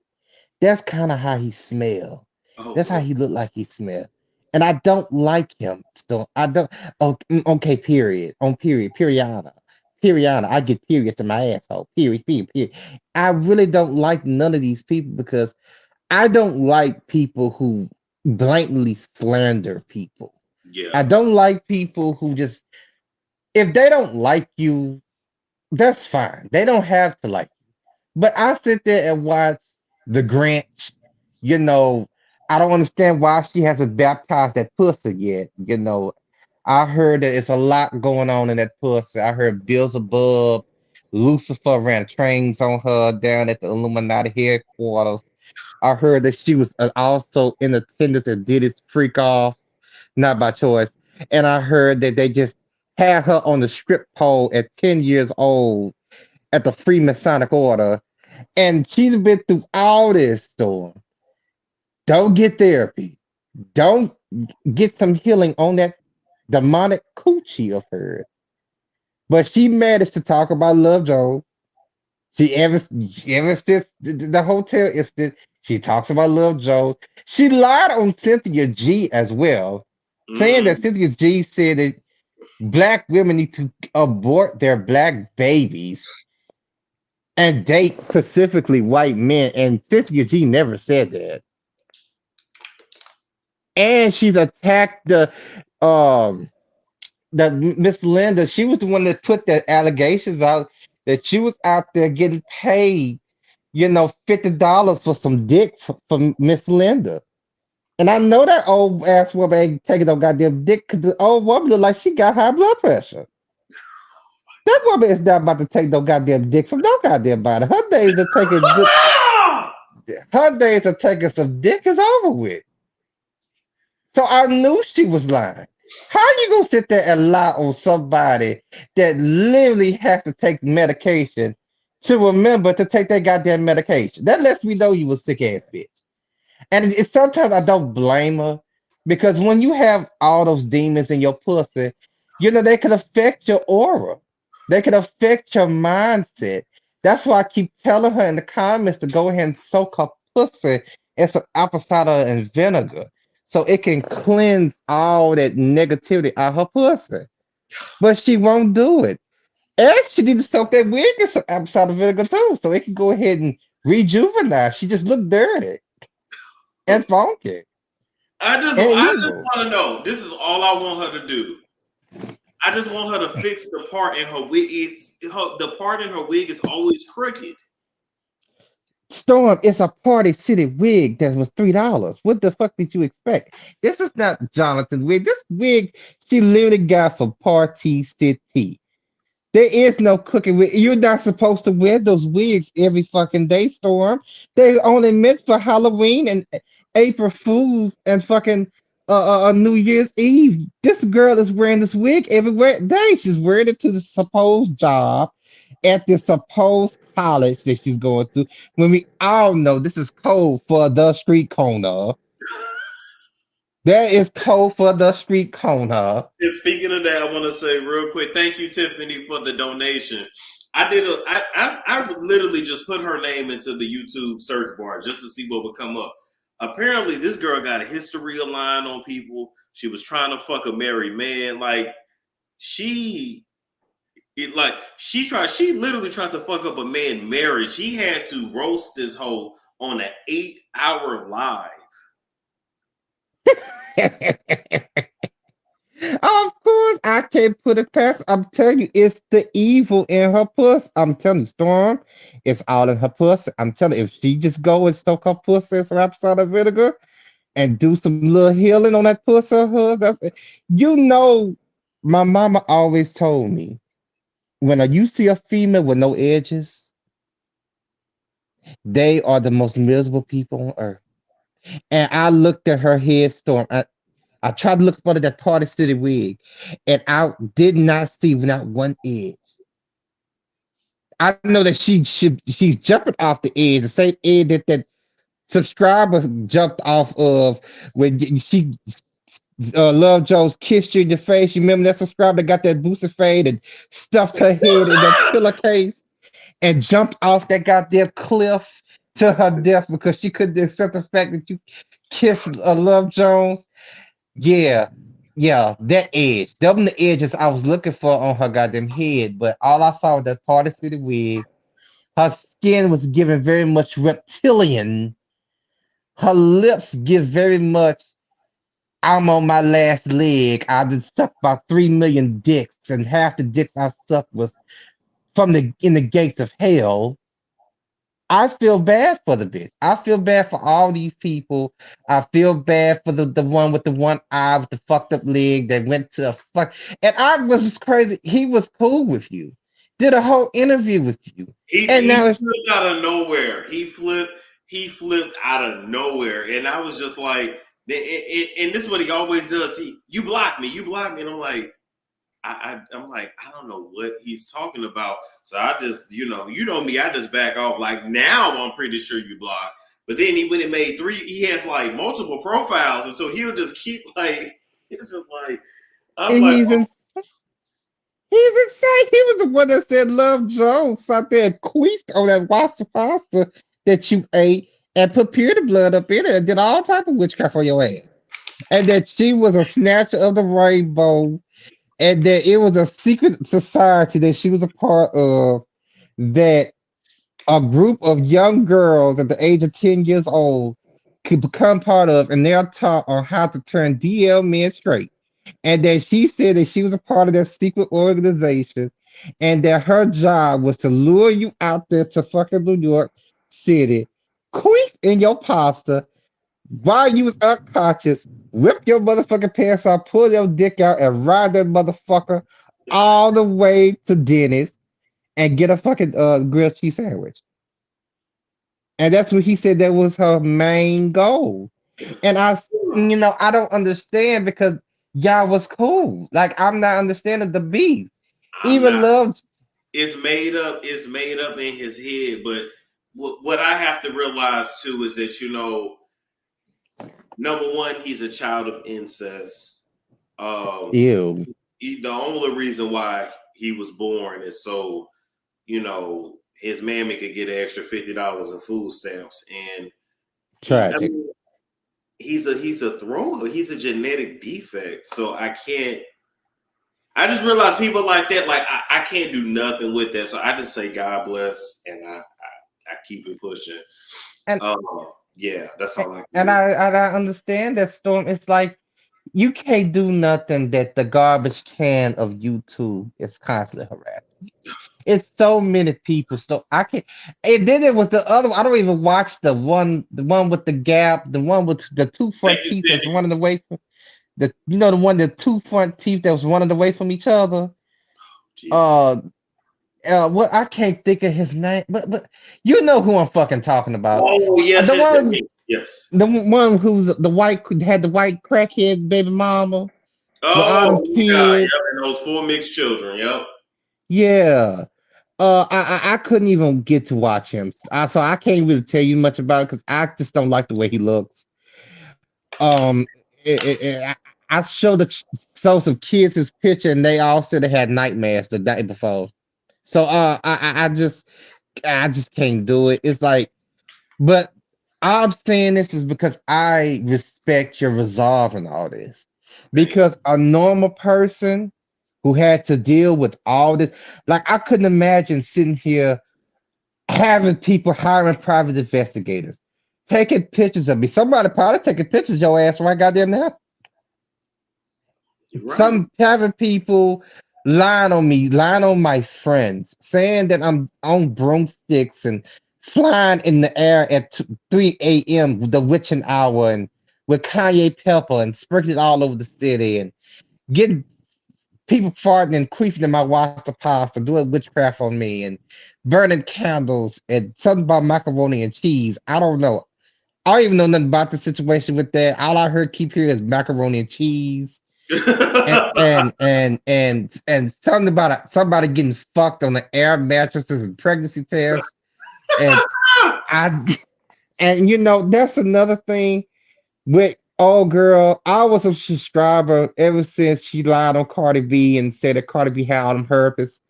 Speaker 14: That's kind of how he smelled.
Speaker 2: Oh,
Speaker 14: That's how he looked like he smelled. And I don't like him. So I don't. Okay, period. On period. Period. Period. I get periods in my asshole. Period. Period. Period. I really don't like none of these people because I don't like people who blatantly slander people.
Speaker 2: yeah.
Speaker 14: I don't like people who just, if they don't like you, that's fine. They don't have to like you. But I sit there and watch the Grinch. You know, I don't understand why she hasn't baptized that pussy yet. I heard that it's a lot going on in that pussy. I heard Beelzebub, Lucifer ran trains on her down at the Illuminati headquarters. I heard that she was also in attendance at Diddy's freak off, not by choice. And I heard that they just had her on the strip pole at 10 years old at the Freemasonic Order. And she's been through all this storm. Don't get therapy. Don't get some healing on that demonic coochie of hers. But she managed to talk about Love Jones. She ever since the hotel incident, she talks about Lil Jones. She lied on Cynthia G as well, saying that
Speaker 2: Mm,
Speaker 14: Cynthia G said that black women need to abort their black babies and date specifically white men. And Cynthia G never said that. And she's attacked um the Miss Linda. She was the one that put the allegations out that she was out there getting paid $50 for some dick for Miss Linda. And I know that old ass woman ain't taking no goddamn dick because the old woman look like she got high blood pressure. That woman is not about to take no goddamn dick from no goddamn body. Her days of taking some dick is over with. So I knew she was lying. How you gonna sit there and lie on somebody that literally has to take medication to remember to take that goddamn medication? That lets me know you a sick ass bitch. And sometimes I don't blame her because when you have all those demons in your pussy, they can affect your aura. They can affect your mindset. That's why I keep telling her in the comments to go ahead and soak her pussy in some apple cider and vinegar so it can cleanse all that negativity out of her pussy. But she won't do it. And she needs to soak that wig in some apple cider vinegar too so it can go ahead and rejuvenate. She just looked dirty and funky. And
Speaker 2: I just
Speaker 14: evil.
Speaker 2: want to know. This is all I want her to do. I just want her to fix the part in her wig. The part in her wig is always crooked.
Speaker 14: Storm, it's a Party City wig that was $3. What the fuck did you expect? This is not Jonathan wig. This wig she literally got from Party City. There is no cooking wig. You're not supposed to wear those wigs every fucking day, Storm. They only meant for Halloween and April Fools and fucking New Year's Eve. This girl is wearing this wig every day. She's wearing it to the supposed job at the supposed college that she's going to. When we all know this is code for the street corner. That is code for the street corner.
Speaker 2: And speaking of that, I want to say real quick, thank you, Tiffany, for the donation. I literally just put her name into the YouTube search bar just to see what would come up. Apparently, this girl got a history of lying on people. She was trying to fuck a married man. She literally tried to fuck up a man married. She had to roast this hoe on an 8-hour live.
Speaker 14: Of course, I can't put it past. I'm telling you, it's the evil in her puss. I'm telling you, Storm, it's all in her puss. I'm telling you, if she just go and soak her pussy in some apple cider vinegar and do some little healing on that pussy of hers, my mama always told me when you see a female with no edges, they are the most miserable people on earth. And I looked at her head, Storm. I tried to look for that Party City wig, and I did not see not one edge. I know that she's jumping off the edge, the same edge that subscriber jumped off of when she Love Jones kissed you in your face. You remember that subscriber that got that boosted fade and stuffed her head in that pillowcase and jumped off that goddamn cliff to her death because she couldn't accept the fact that you kissed Love Jones. Yeah, yeah, that edge. Them the edges I was looking for on her goddamn head, but all I saw was that Party City wig. Her skin was giving very much reptilian. Her lips give very much. I'm on my last leg. I just sucked about 3 million dicks, and half the dicks I sucked was from the in the gates of hell. I feel bad for the bitch. I feel bad for all these people. I feel bad for the one with the one eye with the fucked up leg that went to a fuck. And I was crazy. He was cool with you. Did a whole interview with you. And
Speaker 2: He
Speaker 14: now it's
Speaker 2: flipped out of nowhere. He flipped out of nowhere, and I was just like, and this is what he always does. You block me, and I'm like, I'm like, I don't know what he's talking about. So I just, you know me, I just back off. Like now, I'm pretty sure you blocked. But then when it made 3, he has like multiple profiles, and so he'll just keep like, it's just like, I'm
Speaker 14: and
Speaker 2: like,
Speaker 14: he's insane. He was the one that said Love Jones out there and queefed on that pasta pasta that you ate and put purity blood up in it and did all type of witchcraft for your ass. And that she was a snatcher of the rainbow and that it was a secret society that she was a part of that a group of young girls at the age of 10 years old could become part of, and they're taught on how to turn DL men straight. And that she said that she was a part of that secret organization, and that her job was to lure you out there to fucking New York City, queef in your pasta while you was unconscious, rip your motherfucking pants off, pull your dick out, and ride that motherfucker all the way to Dennis and get a fucking grilled cheese sandwich. And that's what he said that was her main goal. And you know, I don't understand because y'all was cool. Like I'm not understanding the beef.
Speaker 2: I'm
Speaker 14: Even
Speaker 2: not.
Speaker 14: love.
Speaker 2: It's made up. It's made up in his head. But what I have to realize too is that, you know, number one, he's a child of incest. Um,
Speaker 14: Ew.
Speaker 2: the only reason why he was born is so, you know, his mammy could get an extra $50 in food stamps, and I
Speaker 14: Tragic.
Speaker 2: mean, he's a thrower. He's a genetic defect. So I can't. I just realized people like that. Like I can't do nothing with that. So I just say God bless, and I keep it pushing.
Speaker 14: And
Speaker 2: Yeah, that's all I can
Speaker 14: and
Speaker 2: do.
Speaker 14: I understand that, Storm. It's like you can't do nothing that the garbage can of YouTube is constantly harassing. It's so many people. So I can't. And then it was the other one. I don't even watch the one with the gap, the one with the two
Speaker 2: Thank
Speaker 14: front
Speaker 2: you,
Speaker 14: teeth that's
Speaker 2: Cindy.
Speaker 14: running away from the, you know, the one, the two front teeth that was running away from each other.
Speaker 2: Jesus.
Speaker 14: Uh, what, I can't think of his name, but you know who I'm fucking talking about.
Speaker 2: Oh yes,
Speaker 14: The
Speaker 2: yes,
Speaker 14: one,
Speaker 2: yes, yes.
Speaker 14: the one who's the white, had the white crackhead baby mama with all them
Speaker 2: Oh God,
Speaker 14: kids.
Speaker 2: yep, and those four mixed children. Yep.
Speaker 14: Yeah. I couldn't even get to watch him. So I can't really tell you much about it because I just don't like the way he looks. Um, I showed so some kids his picture and they all said they had nightmares the day before. So I just can't do it. It's like, but I'm saying this is because I respect your resolve and all this.
Speaker 2: Thank
Speaker 14: Because a normal person who had to deal with all this, like I couldn't imagine sitting here having people hiring private investigators, taking pictures of me. Somebody probably taking pictures of your ass right goddamn now.
Speaker 2: you. You're right.
Speaker 14: Some having people lying on me, lying on my friends, saying that I'm on broomsticks and flying in the air at 3 a.m. the witching hour and with Kanye pepper and sprinkling it all over the city and getting people farting and queefing in my pasta pasta, doing witchcraft on me and burning candles and something about macaroni and cheese. I don't know. I don't even know nothing about the situation with that. All I heard keep hearing is macaroni and cheese and something about somebody getting fucked on the air mattresses and pregnancy tests. And I and you know that's another thing with oh girl, I was a subscriber ever since she lied on Cardi B and said that Cardi B had on herpes,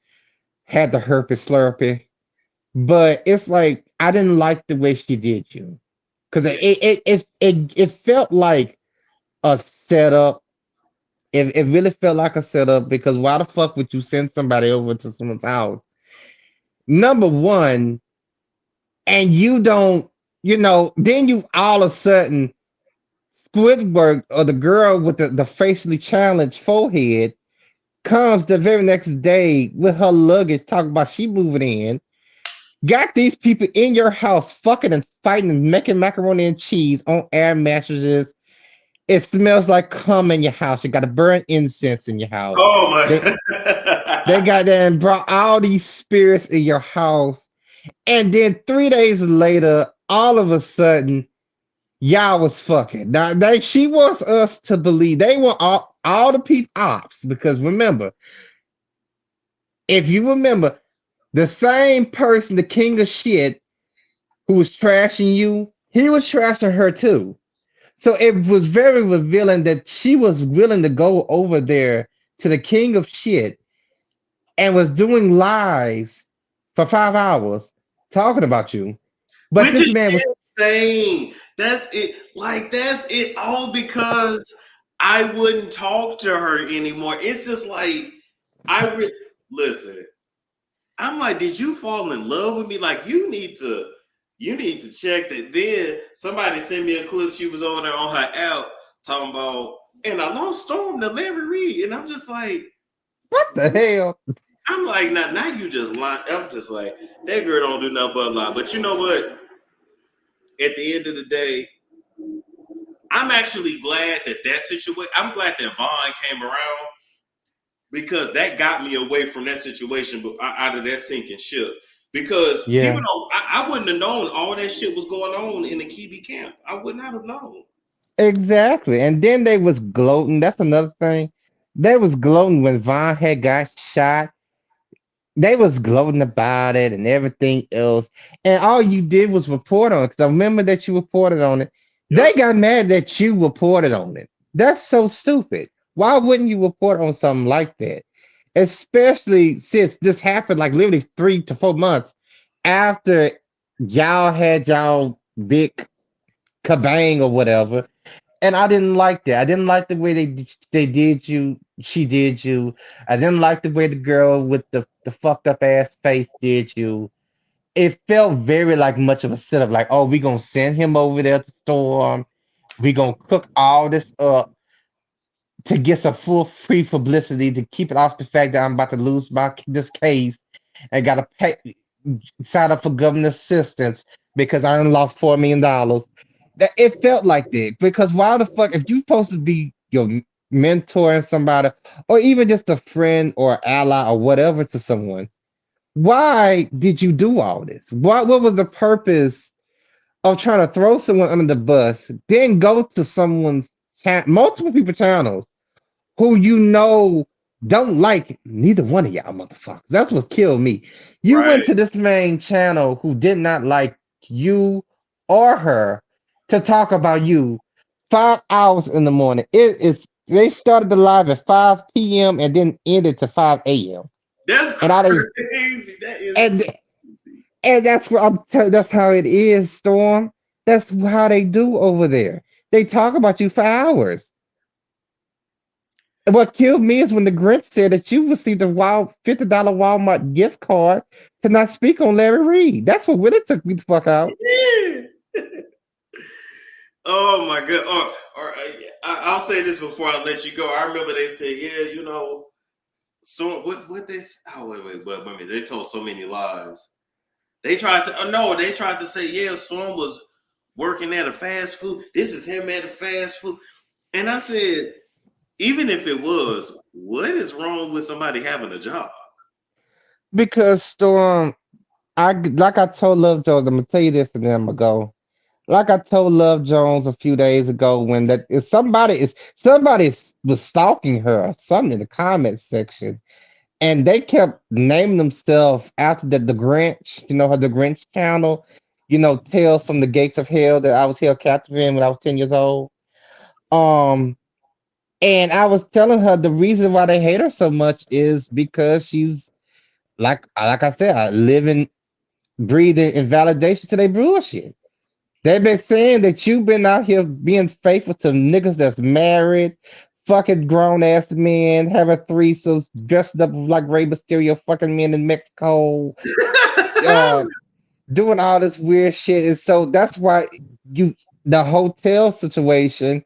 Speaker 14: had the herpes slurpee. But it's like I didn't like the way she did you. Because
Speaker 2: Yeah.
Speaker 14: it felt like a setup. It really felt like a setup because why the fuck would you send somebody over to someone's house? Number one, and you don't, you know, then you all of a sudden Squidward or the girl with the facially challenged forehead comes the very next day with her luggage talking about she moving in. Got these people in your house fucking and fighting and making macaroni and cheese on air mattresses. It smells like cum in your house. You got to burn incense in your house.
Speaker 2: Oh
Speaker 14: They
Speaker 2: my.
Speaker 14: they got there and brought all these spirits in your house. And then 3 days later, all of a sudden, y'all was fucking. Now she wants us to believe they want all the people ops because remember, if you remember, the same person, the king of shit, who was trashing you, he was trashing her too. So it was very revealing that she was willing to go over there to the king of shit and was doing lives for 5 hours talking about you. But
Speaker 2: Which
Speaker 14: this
Speaker 2: is
Speaker 14: man was
Speaker 2: insane. That's it. Like that's it all because I wouldn't talk to her anymore. It's just like listen. I'm like, did you fall in love with me? Like you need to check that. Then somebody sent me a clip. She was over there on her app talking about, and I lost Storm to Larry Reed, and I'm just like,
Speaker 14: what the hell?
Speaker 2: I'm like, now you just lie. I'm just like, that girl don't do nothing but lie. But you know what? At the end of the day, I'm actually glad that situation. I'm glad that Vaughn came around because that got me away from that situation, but out of that sinking ship. Because people
Speaker 14: Yeah.
Speaker 2: don't, I wouldn't have known all that shit was going on in the Kiwi camp. I would not have known.
Speaker 14: Exactly. And then they was gloating. That's another thing. They was gloating when Von had got shot. They was gloating about it and everything else. And all you did was report on it. Because I remember that you reported on it.
Speaker 2: Yep.
Speaker 14: They got mad that you reported on it. That's so stupid. Why wouldn't you report on something like that? Especially since this happened like literally 3 to 4 months after y'all had y'all big kabang or whatever. And I didn't like that. I didn't like the way they did you. She did you. I didn't like the way the girl with the fucked up ass face did you. It felt very like much of a setup. Like, oh, we gonna send him over there to storm. We gonna cook all this up to get some full free publicity to keep it off the fact that I'm about to lose my this case and gotta pay sign up for government assistance because I only lost $4 million. That it felt like that because why the fuck if you supposed to be your mentoring somebody or even just a friend or ally or whatever to someone, why did you do all this? What was the purpose of trying to throw someone under the bus, then go to someone's multiple people channels who you know don't like neither one of y'all motherfuckers. That's what killed me. You went
Speaker 2: Right.
Speaker 14: to this main channel who did not like you or her to talk about you 5 hours in the morning. It is they started the live at 5 p.m. and then ended to 5 a.m.
Speaker 2: That's
Speaker 14: And I didn't
Speaker 2: crazy. That is
Speaker 14: and
Speaker 2: crazy.
Speaker 14: and that's what that's how it is, Storm. That's how they do over there. They talk about you for hours. And what killed me is when the Grinch said that you received a wild $50 Walmart gift card to not speak on Larry Reed. That's what really took me the fuck out.
Speaker 2: Oh my god! I'll say this before I let you go. I remember they said, "Yeah, Storm." What they? Oh wait. They told so many lies. They tried to. No, they tried to say, "Yeah, Storm was working at a fast food. This is him at a fast food." And I said, even if it was, what is wrong with somebody having a job?
Speaker 14: Because Storm, I like I told Love Jones, I'm gonna tell you this and then I'm gonna go. Like I told Love Jones a few days ago when that if somebody was stalking her or something in the comment section and they kept naming themselves after the Grinch, you know, her the Grinch channel, you know, Tales from the Gates of Hell that I was held captive in when I was 10 years old. Um, and I was telling her the reason why they hate her so much is because she's like I said, a living, breathing invalidation to their bullshit. They've been saying that you've been out here being faithful to niggas that's married, fucking grown ass men, having threesomes, dressed up like Rey Mysterio, fucking men in Mexico, uh, doing all this weird shit. And so that's why you the hotel situation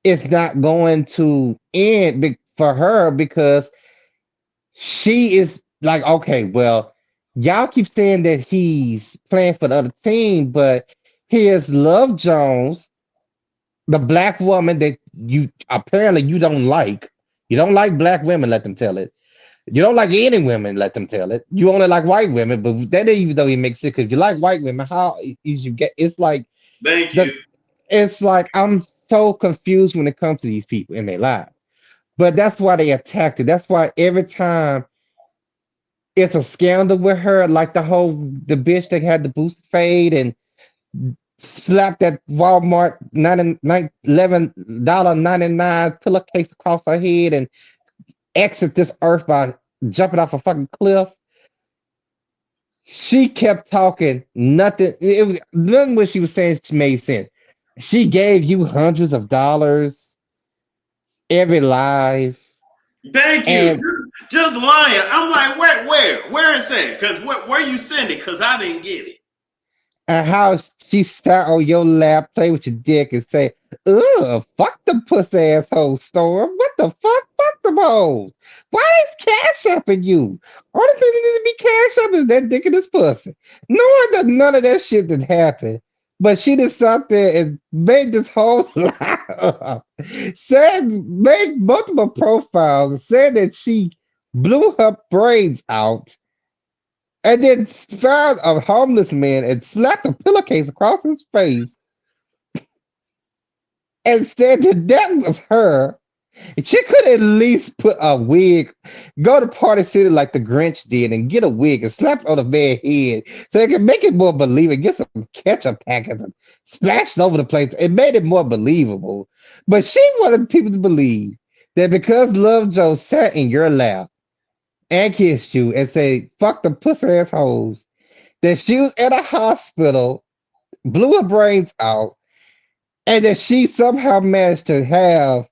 Speaker 14: is not going to end for her because she is like, okay, well, y'all keep saying that he's playing for the other team, but here's Love Jones, the black woman that you apparently you don't like. You don't like black women, let them tell it. You don't like any women, let them tell it. You only like white women, but that even though he makes it, because you like white women, how is you get? It's like
Speaker 2: Thank
Speaker 14: the.
Speaker 2: you.
Speaker 14: It's like I'm so confused when it comes to these people in their lives. But that's why they attacked her. That's why every time it's a scandal with her, like the bitch that had the boost fade and slapped that Walmart $11.99 pillowcase across her head and exit this earth by jumping off a fucking cliff. She kept talking. Nothing. It was nothing what she was saying made sense. She gave you hundreds of dollars every live,
Speaker 2: Thank you.
Speaker 14: and
Speaker 2: Just lying. I'm like, where is that? Because where you send it? Because I didn't get it.
Speaker 14: how she sat on your lap, play with your dick, and say, "Ugh, fuck the pussy asshole Storm. What the fuck? Fuck them hoes. Why is Cash Apping you? Only thing that need to be Cash App is that dick in this pussy. Knowing that none of that shit did happen, but she just sat there and made this whole lie up. Made multiple profiles, and said that she blew her brains out and then found a homeless man and slapped a pillowcase across his face and said that was her. She could at least put a wig, go to Party City like the Grinch did, and get a wig and slap it on the man's head so it can make it more believable. Get some ketchup packets and splash it over the place. It made it more believable. But she wanted people to believe that because Love Joe sat in your lap and kissed you and said, fuck the pussy assholes, that she was at a hospital, blew her brains out, and that she somehow managed to have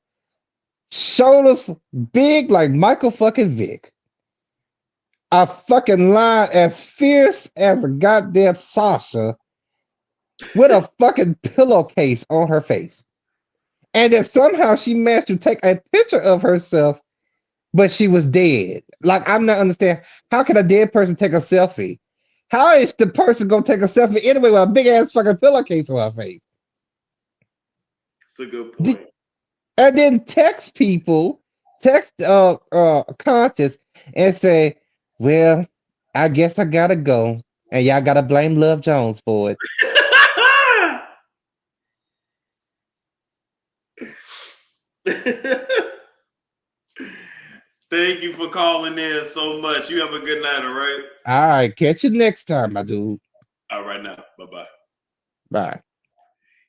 Speaker 14: shoulders big like Michael fucking Vick, a fucking line as fierce as a goddamn Sasha, with a fucking pillowcase on her face. And that somehow she managed to take a picture of herself, but she was dead. Like, I'm not understanding. How can a dead person take a selfie? How is the person gonna take a selfie anyway with a big ass fucking pillowcase on her face?
Speaker 2: It's a good point.
Speaker 14: And then text people, text conscious and say, well, I guess I gotta go. And y'all gotta blame Love Jones for it.
Speaker 2: Thank you for calling in so much. You have a good night, all right?
Speaker 14: All right, catch you next time, my dude.
Speaker 2: All right now. Bye-bye.
Speaker 14: Bye.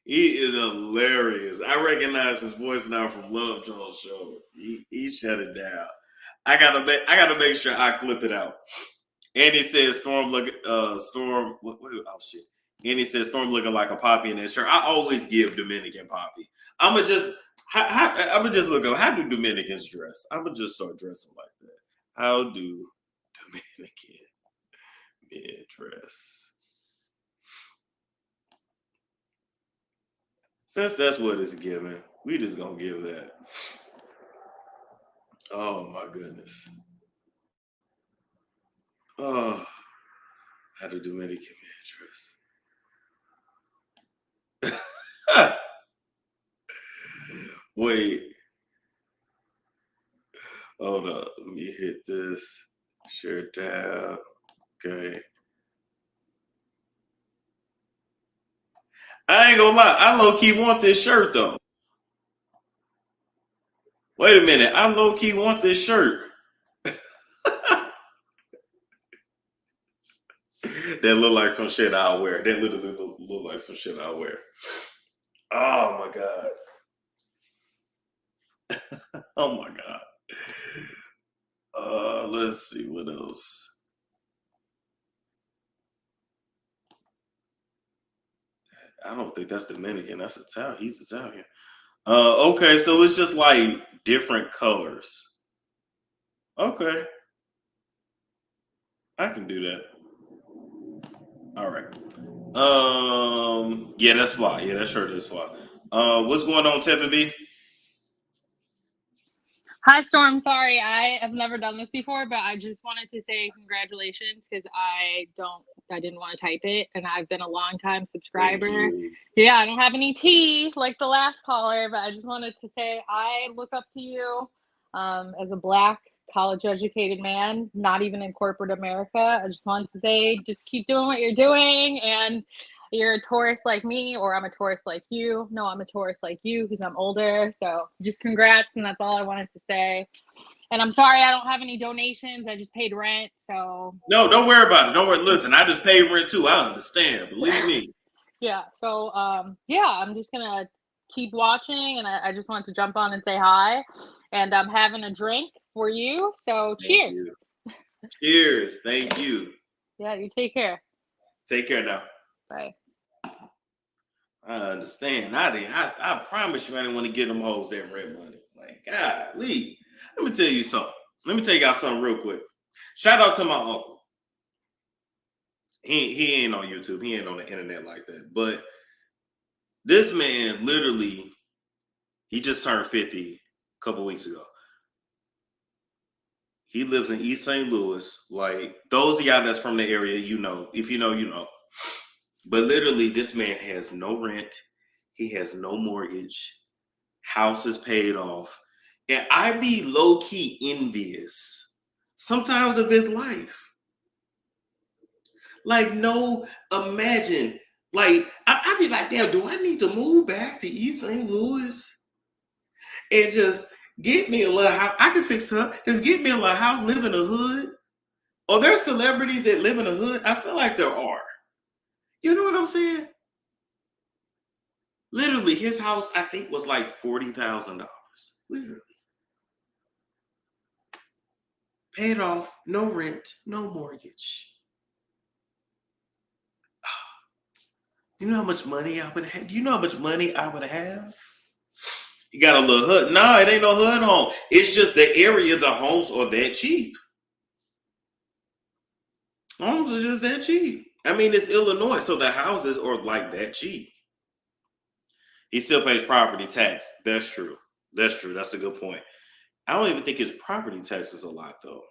Speaker 2: He is hilarious. I recognize his voice now from Love Jones show. He shut it down. I gotta make sure I clip it out. And he says Storm oh shit. And he says Storm looking like a poppy in that shirt. I always give Dominican poppy. I'ma just look up, how do Dominicans dress? I'ma just start dressing like that. How do Dominican men dress? Since that's what it's given, we just gonna give that. Oh my goodness. Oh, how do Dominican men dress? Wait. Hold up. Let me hit this. Share tab. Okay. I ain't gonna lie. I low-key want this shirt though. Wait a minute. I low-key want this shirt. That look like some shit I'll wear. That literally look like some shit I'll wear. Oh my God. Oh my God. Let's see what else. I don't think that's Dominican. That's Italian. He's Italian. Okay, so it's just like different colors. Okay. I can do that. All right. Yeah, that's fly. Yeah, that shirt is fly. What's going on, Tevin B?
Speaker 15: Hi, Storm. Sorry, I have never done this before, but I just wanted to say congratulations because I didn't want to type it, and I've been a long time subscriber. Yeah, I don't have any tea like the last caller, but I just wanted to say I look up to you as a Black college-educated man, not even in corporate America. I just wanted to say, just keep doing what you're doing, and you're a Taurus like me, or I'm a Taurus like you. No, I'm a Taurus like you because I'm older. So just congrats, and that's all I wanted to say. And I'm sorry I don't have any donations. I just paid rent, so.
Speaker 2: No, don't worry about it. Don't worry. Listen, I just paid rent too. I understand. Believe me.
Speaker 15: Yeah. So, yeah, I'm just gonna keep watching, and I just wanted to jump on and say hi. And I'm having a drink for you. So cheers.
Speaker 2: You. Cheers. Thank you.
Speaker 15: Yeah, you take care.
Speaker 2: Take care now.
Speaker 15: Bye.
Speaker 2: I understand. I promise you I didn't want to get them hoes that rent money. Like, golly. Let me tell you something. Let me tell y'all something real quick. Shout out to my uncle. He ain't on YouTube. He ain't on the internet like that. But this man literally, he just turned 50 a couple weeks ago. He lives in East St. Louis. Like, those of y'all that's from the area, you know. If you know, you know. But literally, this man has no rent. He has no mortgage. House is paid off. And I be low-key envious sometimes of his life. Like, no, imagine Like, I'd be like, damn, do I need to move back to East St. Louis and just get me a little house? I can fix her. Just get me a little house, live in the hood. Are there celebrities that live in the hood? I feel like there are. You know what I'm saying? Literally, his house, I think, was like $40,000. Literally. Paid off, no rent, no mortgage. You know how much money I would have? Do you know how much money I would have? You got a little hood. No, it ain't no hood home. It's just the area the homes are that cheap. Homes are just that cheap. I mean, it's Illinois, so the houses are like that cheap. He still pays property tax. That's true. That's true. That's a good point. I don't even think his property tax is a lot, though.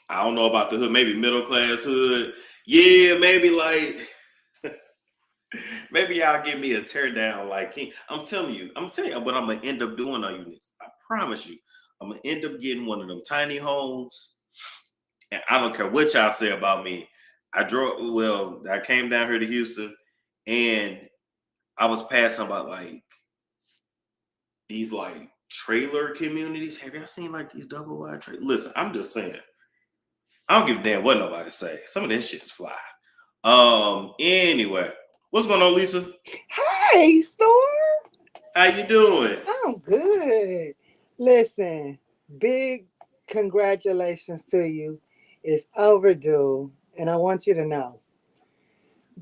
Speaker 2: I don't know about the hood. Maybe middle class hood. Yeah, maybe like maybe y'all give me a tear down like King. I'm telling you what I'm gonna end up doing on you niggas. I promise you. I'm gonna end up getting one of them tiny homes. And I don't care what y'all say about me. I came down here to Houston and I was passing by like these like trailer communities. Have y'all seen like these double wide trailers? Listen, I'm just saying. I don't give a damn what nobody say. Some of that shit's fly. Anyway, what's going on, Lisa?
Speaker 16: Hey, Storm.
Speaker 2: How you doing?
Speaker 16: I'm good. Listen, big congratulations to you. It's overdue, and I want you to know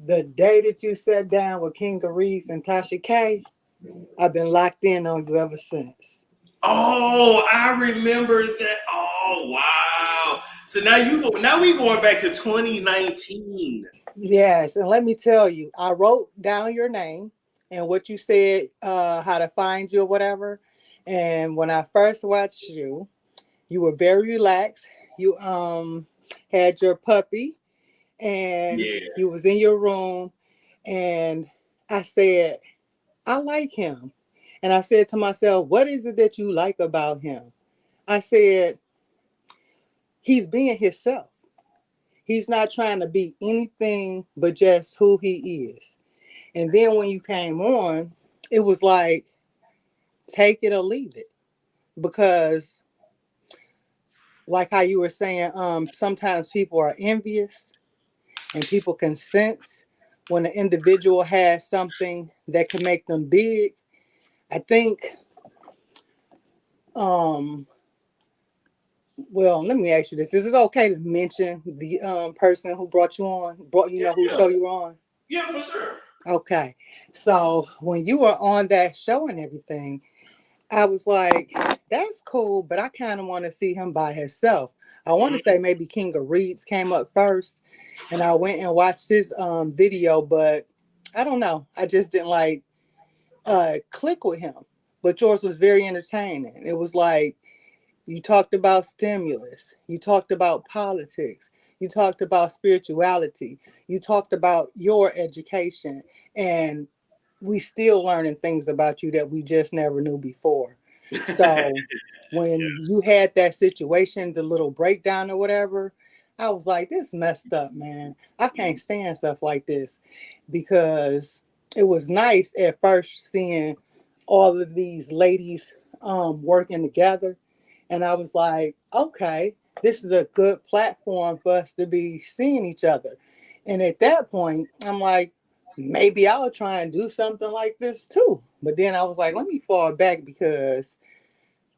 Speaker 16: the day that you sat down with King Reese and Tasha K, I've been locked in on you ever since.
Speaker 2: Oh, I remember that. Oh, wow. So now we going back to 2019.
Speaker 16: Yes, and let me tell you, I wrote down your name and what you said, how to find you or whatever. And when I first watched you, you were very relaxed. You had your puppy and
Speaker 2: Yeah.
Speaker 16: you was in your room, and I said, I like him. And I said to myself, what is it that you like about him? I said, he's being himself. He's not trying to be anything but just who he is. And then when you came on, it was like, take it or leave it. Because like how you were saying, sometimes people are envious and people can sense when an individual has something that can make them big. I think, well, let me ask you this. Is it okay to mention the person who brought you on, who show you on?
Speaker 2: Yeah, for sure.
Speaker 16: Okay. So when you were on that show and everything, I was like, that's cool, but I kind of want to see him by himself. I want to say maybe King of Reeds came up first, and I went and watched his video, but I don't know. I just didn't like click with him. But yours was very entertaining. It was like you talked about stimulus, you talked about politics, you talked about spirituality, you talked about your education, and we still learning things about you that we just never knew before. So when
Speaker 2: Yes.
Speaker 16: you had that situation, the little breakdown or whatever, I was like, this messed up, man. I can't stand stuff like this, because it was nice at first seeing all of these ladies working together. And I was like, okay, this is a good platform for us to be seeing each other. And at that point, I'm like, maybe I'll try and do something like this too. But then I was like, let me fall back, because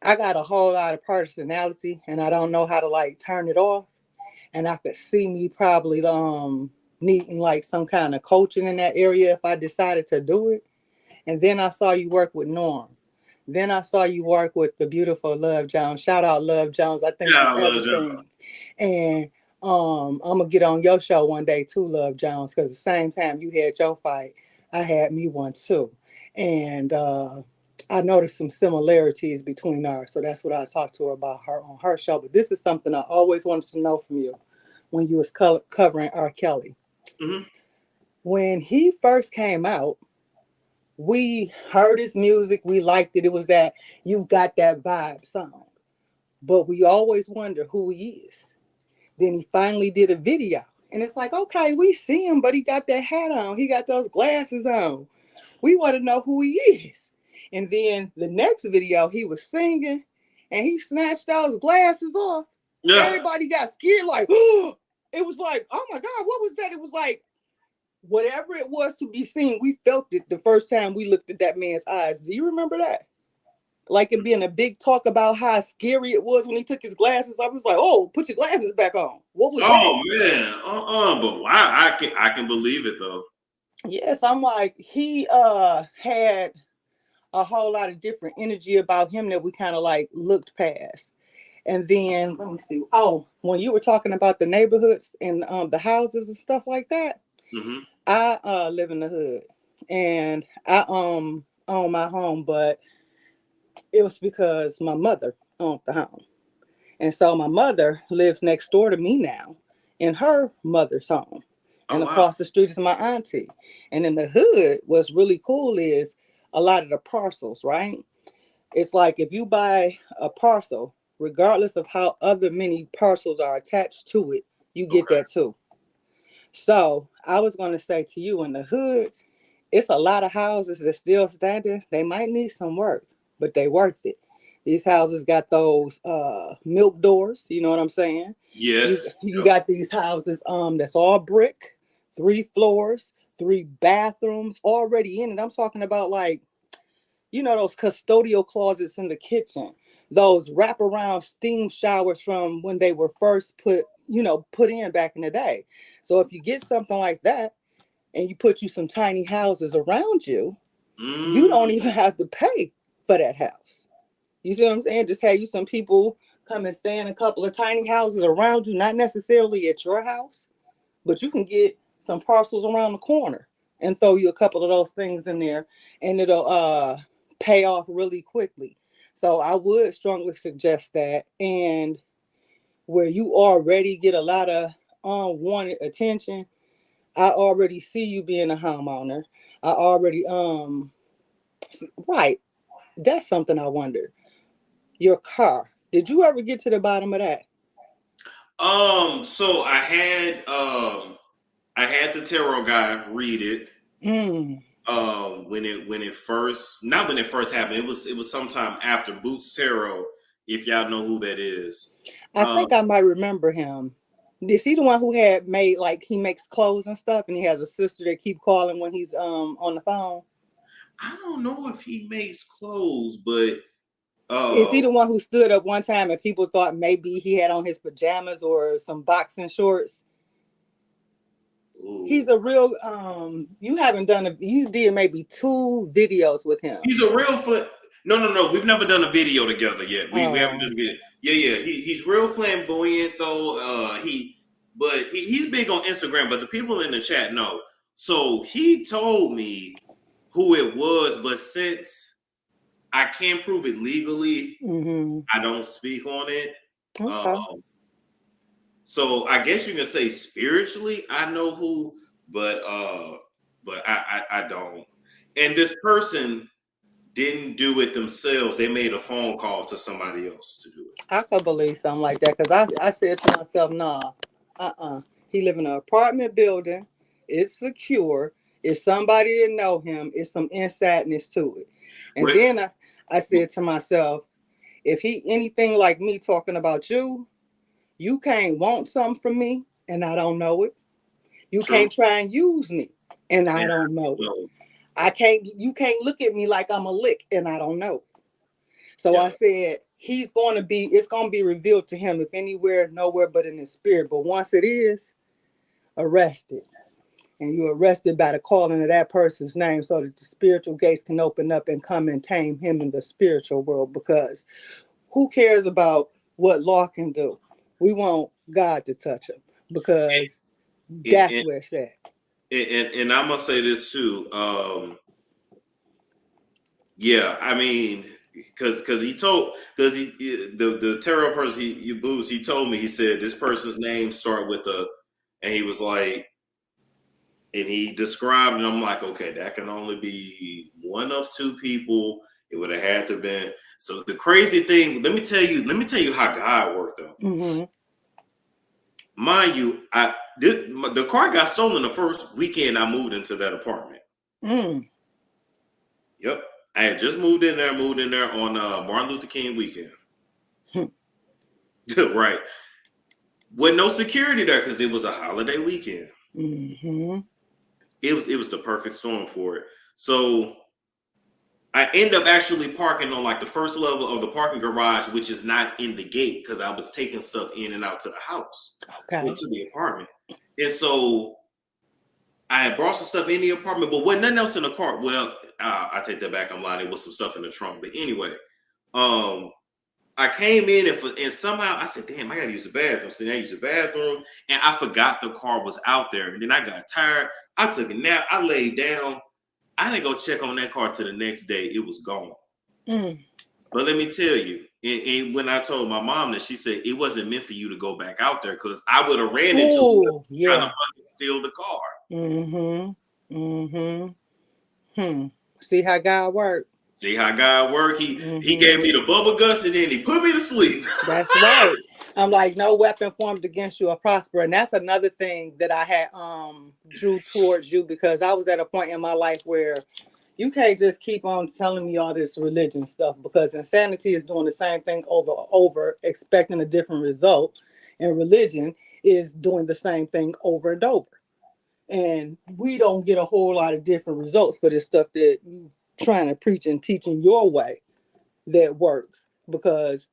Speaker 16: I got a whole lot of personality and I don't know how to like turn it off. And I could see me probably needing like some kind of coaching in that area if I decided to do it. And then I saw you work with Norm. Then I saw you work with the beautiful Love Jones. Shout out Love Jones. I think
Speaker 2: Yeah,
Speaker 16: she's
Speaker 2: I love John.
Speaker 16: everything. And I'm gonna get on your show one day too, Love Jones, because the same time you had your fight, I had me one too. And I noticed some similarities between ours. So that's what I talked to her about her on her show. But this is something I always wanted to know from you when you was covering R. Kelly.
Speaker 2: Mm-hmm.
Speaker 16: When he first came out, we heard his music, we liked it. It was that You Got That Vibe song. But we always wonder who he is. Then he finally did a video. And it's like, okay, we see him, but he got that hat on. He got those glasses on. We want to know who he is. And then the next video, he was singing and he snatched those glasses off.
Speaker 2: Yeah.
Speaker 16: Everybody got scared, like, oh, it was like, oh my God, what was that? It was like, whatever it was to be seen, we felt it the first time we looked at that man's eyes. Do you remember that? Like it being a big talk about how scary it was when he took his glasses off. I was like, oh, put your glasses back on. What was that?
Speaker 2: Oh man, but wow, I can believe it though.
Speaker 16: Yes, I'm like, he had a whole lot of different energy about him that we kind of like looked past. And then let me see. Oh, when you were talking about the neighborhoods and the houses and stuff like that, I live in the hood and I own my home, but it was because my mother owned the home. And so my mother lives next door to me now in her mother's home. And across the street is my auntie. And in the hood, what's really cool is a lot of the parcels, right? It's like if you buy a parcel, regardless of how other many parcels are attached to it, you get that too. So I was going to say to you, in the hood, it's a lot of houses that's still standing. They might need some work, but they worth it. These houses got those milk doors, you know what I'm saying?
Speaker 2: Yes.
Speaker 16: You got these houses that's all brick, 3 floors, 3 bathrooms already in it. I'm talking about like, you know, those custodial closets in the kitchen, those wraparound steam showers from when they were first put in back in the day. So if you get something like that and you put you some tiny houses around you, you don't even have to pay for that house. You see what I'm saying? Just have you some people come and stay in a couple of tiny houses around you, not necessarily at your house, but you can get some parcels around the corner and throw you a couple of those things in there and it'll pay off really quickly. So I would strongly suggest that. And where you already get a lot of unwanted attention, I already see you being a homeowner. I already right. That's something I wonder. Your car. Did you ever get to the bottom of that?
Speaker 2: So I had the tarot guy read it. When it first happened, it was sometime after Boots Tarot, if y'all know who that is.
Speaker 16: I think I might remember him. Is he the one who had made, like, he makes clothes and stuff and he has a sister that keep calling when he's on the phone?
Speaker 2: I don't know if he makes clothes, but
Speaker 16: is he the one who stood up one time and people thought maybe he had on his pajamas or some boxing shorts? Ooh. He's a real you did maybe 2 videos with him.
Speaker 2: He's a real no, we've never done a video together yet. We haven't done a video. Yeah. He's real flamboyant though. He's big on Instagram, but the people in the chat know. So he told me who it was, but since I can't prove it legally, I don't speak on it. Okay. So I guess you can say spiritually I know who, but I don't. And this person didn't do it themselves. They made a phone call to somebody else to do it.
Speaker 16: I could believe something like that because I said to myself, nah, he live in an apartment building. It's secure. It's somebody to know him. It's some insideness to it. And then I said to myself, if he anything like me talking about you, you can't want something from me and I don't know it. You can't try and use me and I don't know it. You can't look at me like I'm a lick and I don't know. So I said, it's going to be revealed to him if anywhere, nowhere but in his spirit. But once it is, arrested. And you're arrested by the calling of that person's name so that the spiritual gates can open up and come and tame him in the spiritual world. Because who cares about what law can do? We want God to touch him because that's where it's at.
Speaker 2: And I'm gonna say this too. Yeah, I mean, because the tarot person he told me, he said this person's name start with a, and he was like, and he described, and I'm like, okay, that can only be one of 2 people. It would have had to been. So the crazy thing, let me tell you how God worked though. mind you, the car got stolen the first weekend I moved into that apartment. Yep. I had just moved in there on Martin Luther King weekend. Right. With no security there because it was a holiday weekend. It was the perfect storm for it. So I end up actually parking on like the first level of the parking garage, which is not in the gate because I was taking stuff in and out to the house, into the apartment. And so I had brought some stuff in the apartment, but wasn't nothing else in the car. Well, I take that back. I'm lying. There was some stuff in the trunk. But anyway, I came in and somehow I said, damn, I got to use the bathroom. So then I used the bathroom and I forgot the car was out there. And then I got tired. I took a nap. I laid down. I didn't go check on that car till the next day. It was gone. But let me tell you, and when I told my mom that, she said it wasn't meant for you to go back out there because I would have ran into it trying to steal the car.
Speaker 16: See how God worked.
Speaker 2: See how God worked. He gave me the bubble guts and then he put me to sleep.
Speaker 16: That's right. I'm like, no weapon formed against you will prosper. And that's another thing that I had drew towards you because I was at a point in my life where you can't just keep on telling me all this religion stuff because insanity is doing the same thing over, expecting a different result. And religion is doing the same thing over and over. And we don't get a whole lot of different results for this stuff that you trying to preach and teach in your way that works because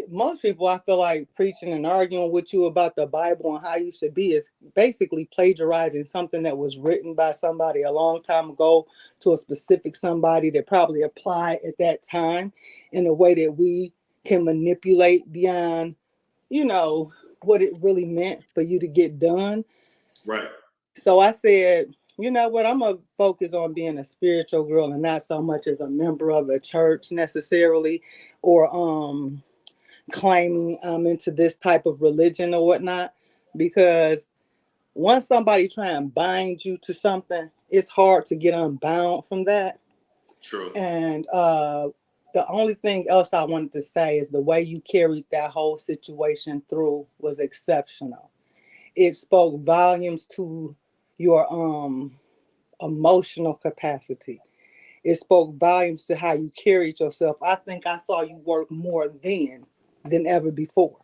Speaker 16: most people, I feel like, preaching and arguing with you about the Bible and how you should be is basically plagiarizing something that was written by somebody a long time ago to a specific somebody that probably applied at that time in a way that we can manipulate beyond, what it really meant for you to get done.
Speaker 2: Right.
Speaker 16: So I said, you know what, I'm going to focus on being a spiritual girl and not so much as a member of a church necessarily or claiming I'm into this type of religion or whatnot. Because once somebody try and bind you to something, it's hard to get unbound from that.
Speaker 2: True.
Speaker 16: And the only thing else I wanted to say is the way you carried that whole situation through was exceptional. It spoke volumes to your emotional capacity. It spoke volumes to how you carried yourself. I think I saw you work more then than ever before.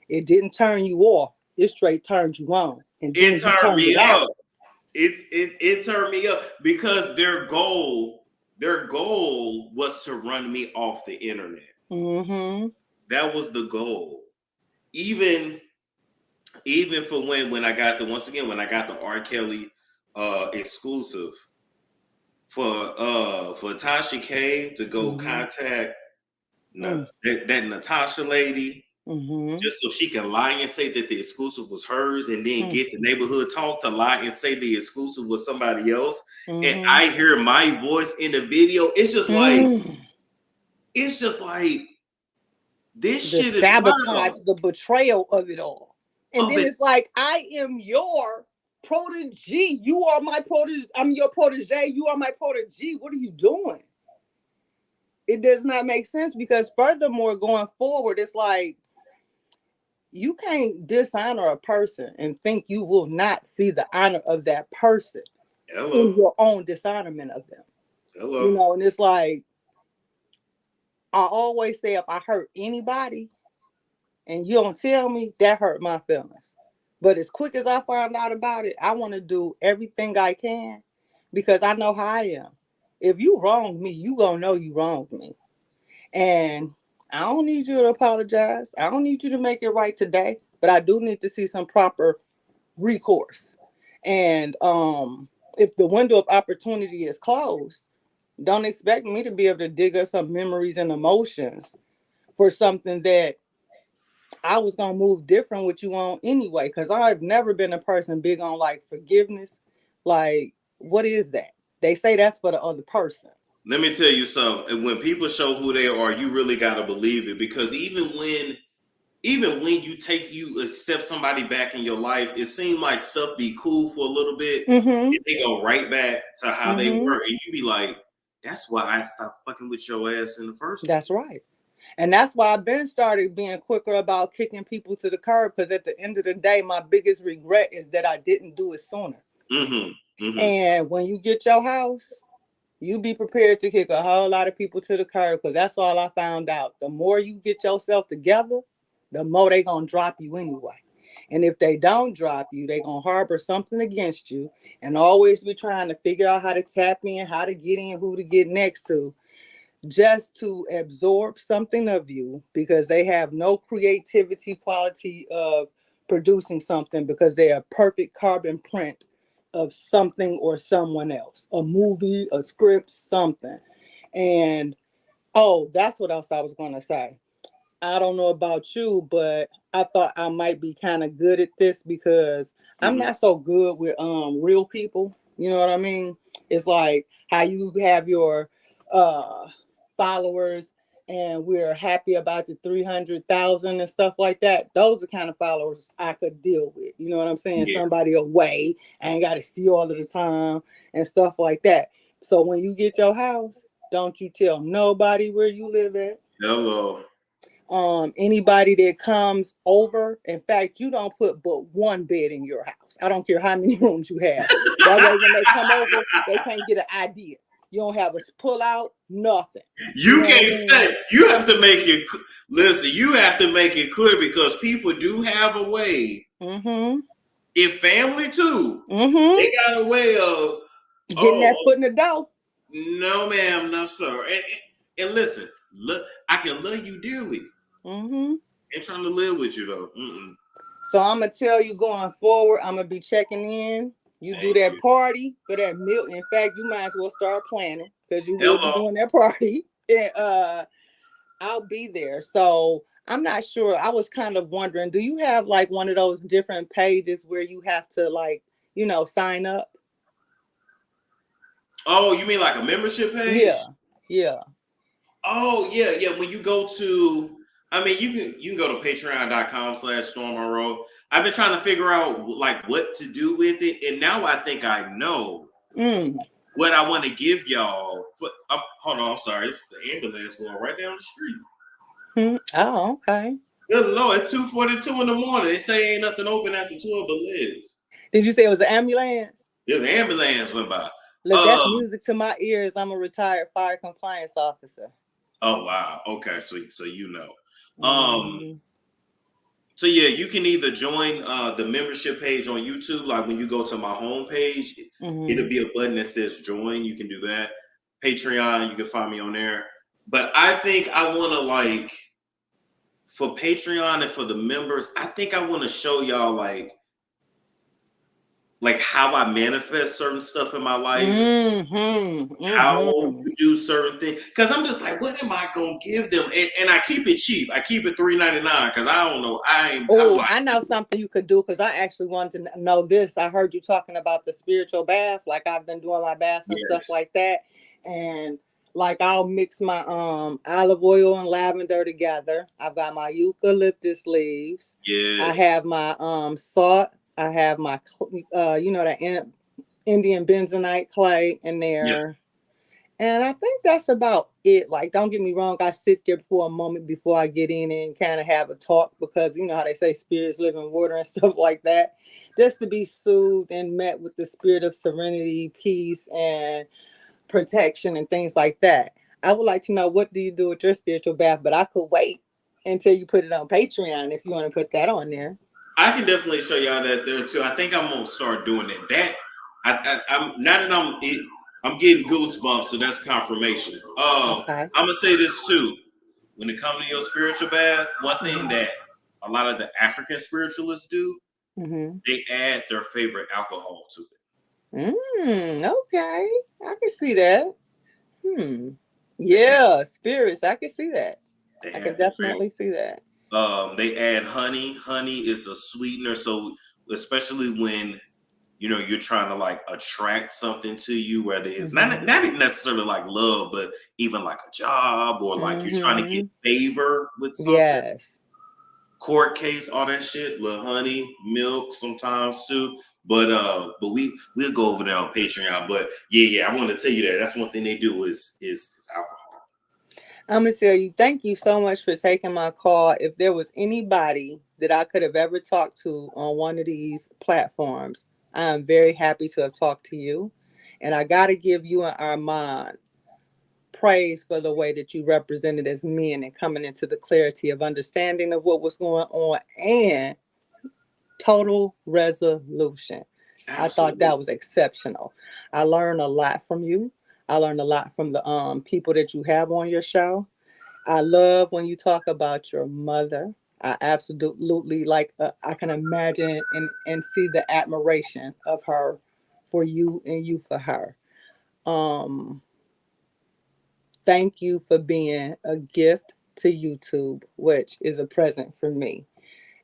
Speaker 16: It didn't turn you off. It straight turned you on. And then
Speaker 2: It turned me
Speaker 16: it out.
Speaker 2: up. It turned me up because their goal was to run me off the internet. That was the goal. Even for when I got the R. Kelly exclusive for Tasha K to go contact that Natasha lady just so she can lie and say that the exclusive was hers and then get the neighborhood talk to lie and say the exclusive was somebody else. And I hear my voice in the video. It's just like this
Speaker 16: the
Speaker 2: shit
Speaker 16: sabotage,
Speaker 2: is
Speaker 16: the betrayal of it all. And then it's like, I am your protege. You are my protege. I'm your protege. You are my protege. What are you doing? It does not make sense because furthermore, going forward, it's like, you can't dishonor a person and think you will not see the honor of that person in your own dishonorment of them. And it's like, I always say, if I hurt anybody and you don't tell me, that hurt my feelings. But as quick as I find out about it, I want to do everything I can because I know how I am. If you wrong me, you gonna know you wronged me. And I don't need you to apologize. I don't need you to make it right today, but I do need to see some proper recourse. And if the window of opportunity is closed, don't expect me to be able to dig up some memories and emotions for something that I was going to move different with you on anyway, because I've never been a person big on like forgiveness. Like, what is that? They say that's for the other person.
Speaker 2: Let me tell you something. When people show who they are, you really got to believe it because even when you accept somebody back in your life, it seems like stuff be cool for a little bit and they go right back to how they were. And you be like, that's why I stopped fucking with your ass in the first place.
Speaker 16: That's right. And that's why I've been started being quicker about kicking people to the curb, because at the end of the day, my biggest regret is that I didn't do it sooner. And when you get your house, you be prepared to kick a whole lot of people to the curb, because that's all I found out. The more you get yourself together, the more they gonna drop you anyway. And if they don't drop you, they gonna harbor something against you and always be trying to figure out how to tap in, how to get in, who to get next to, just to absorb something of you, because they have no creativity quality of producing something, because they are perfect carbon print of something or someone else, a movie, a script, something. And oh, that's what else I was going to say. I don't know about you, but I thought I might be kind of good at this, because I'm not so good with real people. You know what I mean? It's like how you have your followers, and we're happy about the 300,000 and stuff like that. Those are the kind of followers I could deal with. You know what I'm saying?
Speaker 2: Yeah.
Speaker 16: Somebody away, I ain't got to see all of the time and stuff like that. So when you get your house, don't you tell nobody where you live at.
Speaker 2: Hello.
Speaker 16: Anybody that comes over, in fact, you don't put but one bed in your house. I don't care how many rooms you have. That way when they come over, they can't get an idea. You don't have a pull out, nothing.
Speaker 2: You can't say. You have to make it. Listen, you have to make it clear, because people do have a way. In family too, they got a way of
Speaker 16: getting that foot in the door.
Speaker 2: No, ma'am, no, sir. And listen, look, I can love you dearly. Ain't trying to live with you though.
Speaker 16: So I'm gonna tell you, going forward, I'm gonna be checking in. You do that party for that meal. In fact, you might as well start planning, because you will be doing that party. And I'll be there. So I'm not sure. I was kind of wondering, do you have like one of those different pages where you have to, like, you know, sign up?
Speaker 2: Oh, you mean like a membership page?
Speaker 16: Yeah.
Speaker 2: Oh, yeah. When you go to, I mean, you can go to patreon.com/Storm Monroe. I've been trying to figure out like what to do with it, and now I think I know what I want to give y'all. Hold on, I'm sorry. It's the ambulance going right down the street.
Speaker 16: Oh, okay.
Speaker 2: Good Lord, it's 2:42 in the morning. They say ain't nothing open after 12 but Liz.
Speaker 16: Did you say it was an ambulance?
Speaker 2: There's an ambulance went by.
Speaker 16: Look, that's music to my ears. I'm a retired fire compliance officer.
Speaker 2: Oh wow. Okay, so you know. So yeah, you can either join the membership page on YouTube. Like when you go to my homepage, it'll be a button that says join. You can do that. Patreon, you can find me on there. But I think I want to, like, for Patreon and for the members, I think I want to show y'all like how I manifest certain stuff in my life, how to do certain things. Because I'm just like, what am I gonna give them? And I keep it cheap. I keep it $3.99 because I don't know.
Speaker 16: I know something you could do, because I actually wanted to know this. I heard you talking about the spiritual bath. Like, I've been doing my baths and stuff like that, and like I'll mix my olive oil and lavender together. I've got my eucalyptus leaves. I have my salt. I have my, that Indian bentonite clay in there. And I think that's about it. Like, don't get me wrong. I sit there for a moment before I get in and kind of have a talk, because you know how they say spirits live in water and stuff like that. Just to be soothed and met with the spirit of serenity, peace, and protection and things like that. I would like to know, what do you do with your spiritual bath? But I could wait until you put it on Patreon if you want to put that on there.
Speaker 2: I can definitely show y'all that there too. I think I'm gonna start doing it. I'm getting goosebumps, so that's confirmation. I'm gonna say this too. When it comes to your spiritual bath, one thing that a lot of the African spiritualists do, they add their favorite alcohol to it.
Speaker 16: Okay, I can see that. Yeah, spirits. I can see that. I can definitely see that.
Speaker 2: They add honey. Honey is a sweetener, so especially when you're trying to like attract something to you, whether it's not necessarily like love, but even like a job, or like you're trying to get favor with something. Court case, all that shit, little honey, milk sometimes too. But we'll go over there on Patreon. But yeah, I want to tell you that that's one thing they do is alcohol.
Speaker 16: I'm gonna tell you, thank you so much for taking my call. If there was anybody that I could have ever talked to on one of these platforms, I am very happy to have talked to you. And I gotta give you and Armand praise for the way that you represented as men and coming into the clarity of understanding of what was going on and total resolution. I thought
Speaker 2: Absolutely.
Speaker 16: that was exceptional. I learned a lot from you. I learned a lot from the people that you have on your show. I love when you talk about your mother. I absolutely like. I can imagine and see the admiration of her for you and you for her. Um, Thank you for being a gift to YouTube, which is a present for me.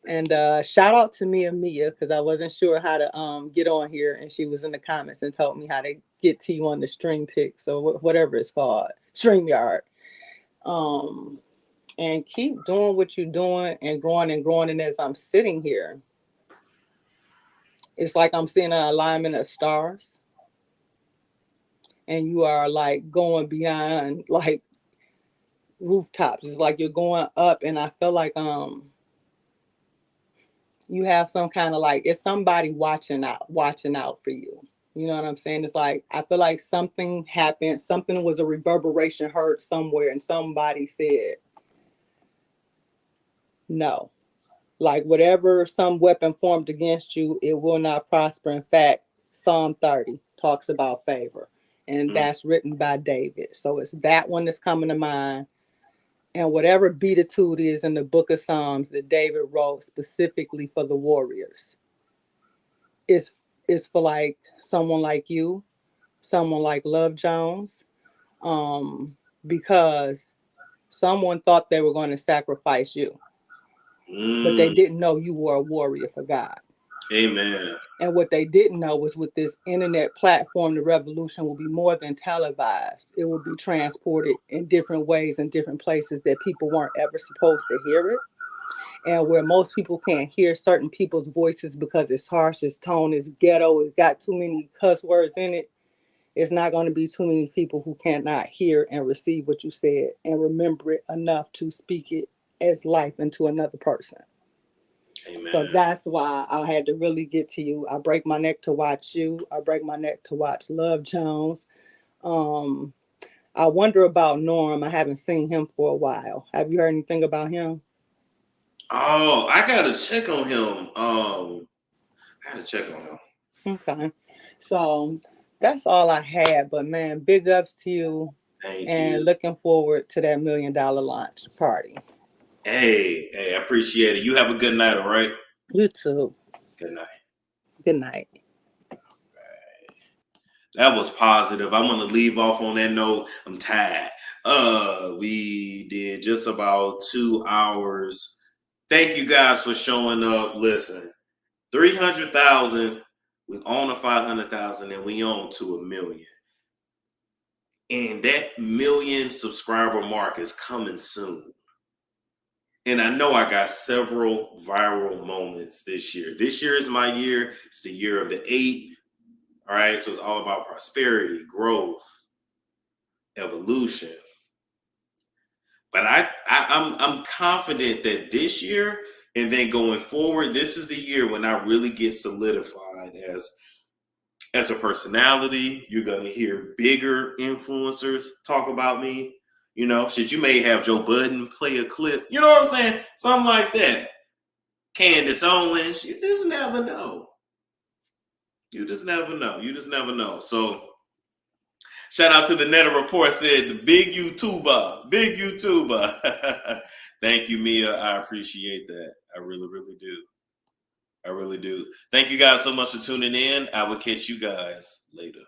Speaker 16: And shout out to Mia because I wasn't sure how to get on here, and she was in the comments and told me how to get to you on the stream pick, so whatever it's called, StreamYard. Um, and keep doing what you're doing and growing and growing. And as I'm sitting here, it's like I'm seeing an alignment of stars, and you are like going beyond like rooftops. It's like you're going up, and I feel like you have some kind of like it's somebody watching out for you. You know what I'm saying? It's like I feel like something happened, something was a reverberation heard somewhere, and somebody said no. Like whatever some weapon formed against you, it will not prosper. In fact, Psalm 30 talks about favor, and that's written by David. So it's that one that's coming to mind. And whatever beatitude is in the book of Psalms that David wrote specifically for the warriors is for like someone like you, someone like Love Jones, because someone thought they were going to sacrifice you, but they didn't know you were a warrior for God.
Speaker 2: Amen.
Speaker 16: And what they didn't know was with this internet platform, the revolution will be more than televised. It will be transported in different ways in different places that people weren't ever supposed to hear it. And where most people can't hear certain people's voices because it's harsh, its tone is ghetto, it's got too many cuss words in it. It's not going to be too many people who cannot hear and receive what you said and remember it enough to speak it as life into another person.
Speaker 2: Amen.
Speaker 16: So that's why I had to really get to you. I break my neck to watch you. I break my neck to watch Love Jones. I wonder about Norm. I haven't seen him for a while. Have you heard anything about him?
Speaker 2: Oh, I gotta check on him. I gotta check on him.
Speaker 16: Okay. So that's all I had. But man, big ups to you.
Speaker 2: Thank
Speaker 16: and
Speaker 2: you.
Speaker 16: looking forward to that $1 million launch party.
Speaker 2: Hey, I appreciate it. You have a good night, all right?
Speaker 16: You too.
Speaker 2: Good night.
Speaker 16: Good night.
Speaker 2: That was positive. I'm gonna leave off on that note. I'm tired. We did just about 2 hours. Thank you guys for showing up. Listen, 300,000. We own a 500,000, and we own to 1 million. And that 1 million subscriber mark is coming soon. And I know I got several viral moments this year. This year is my year. It's the year of the 8. All right, so it's all about prosperity, growth, evolution. But I'm confident that this year and then going forward, this is the year when I really get solidified as a personality. You're gonna hear bigger influencers talk about me. You know, shit, you may have Joe Budden play a clip. You know what I'm saying? Something like that. Candace Owens. You just never know. You just never know. You just never know. So shout out to the Netta Report said the big YouTuber. Big YouTuber. Thank you, Mia. I appreciate that. I really, really do. I really do. Thank you guys so much for tuning in. I will catch you guys later.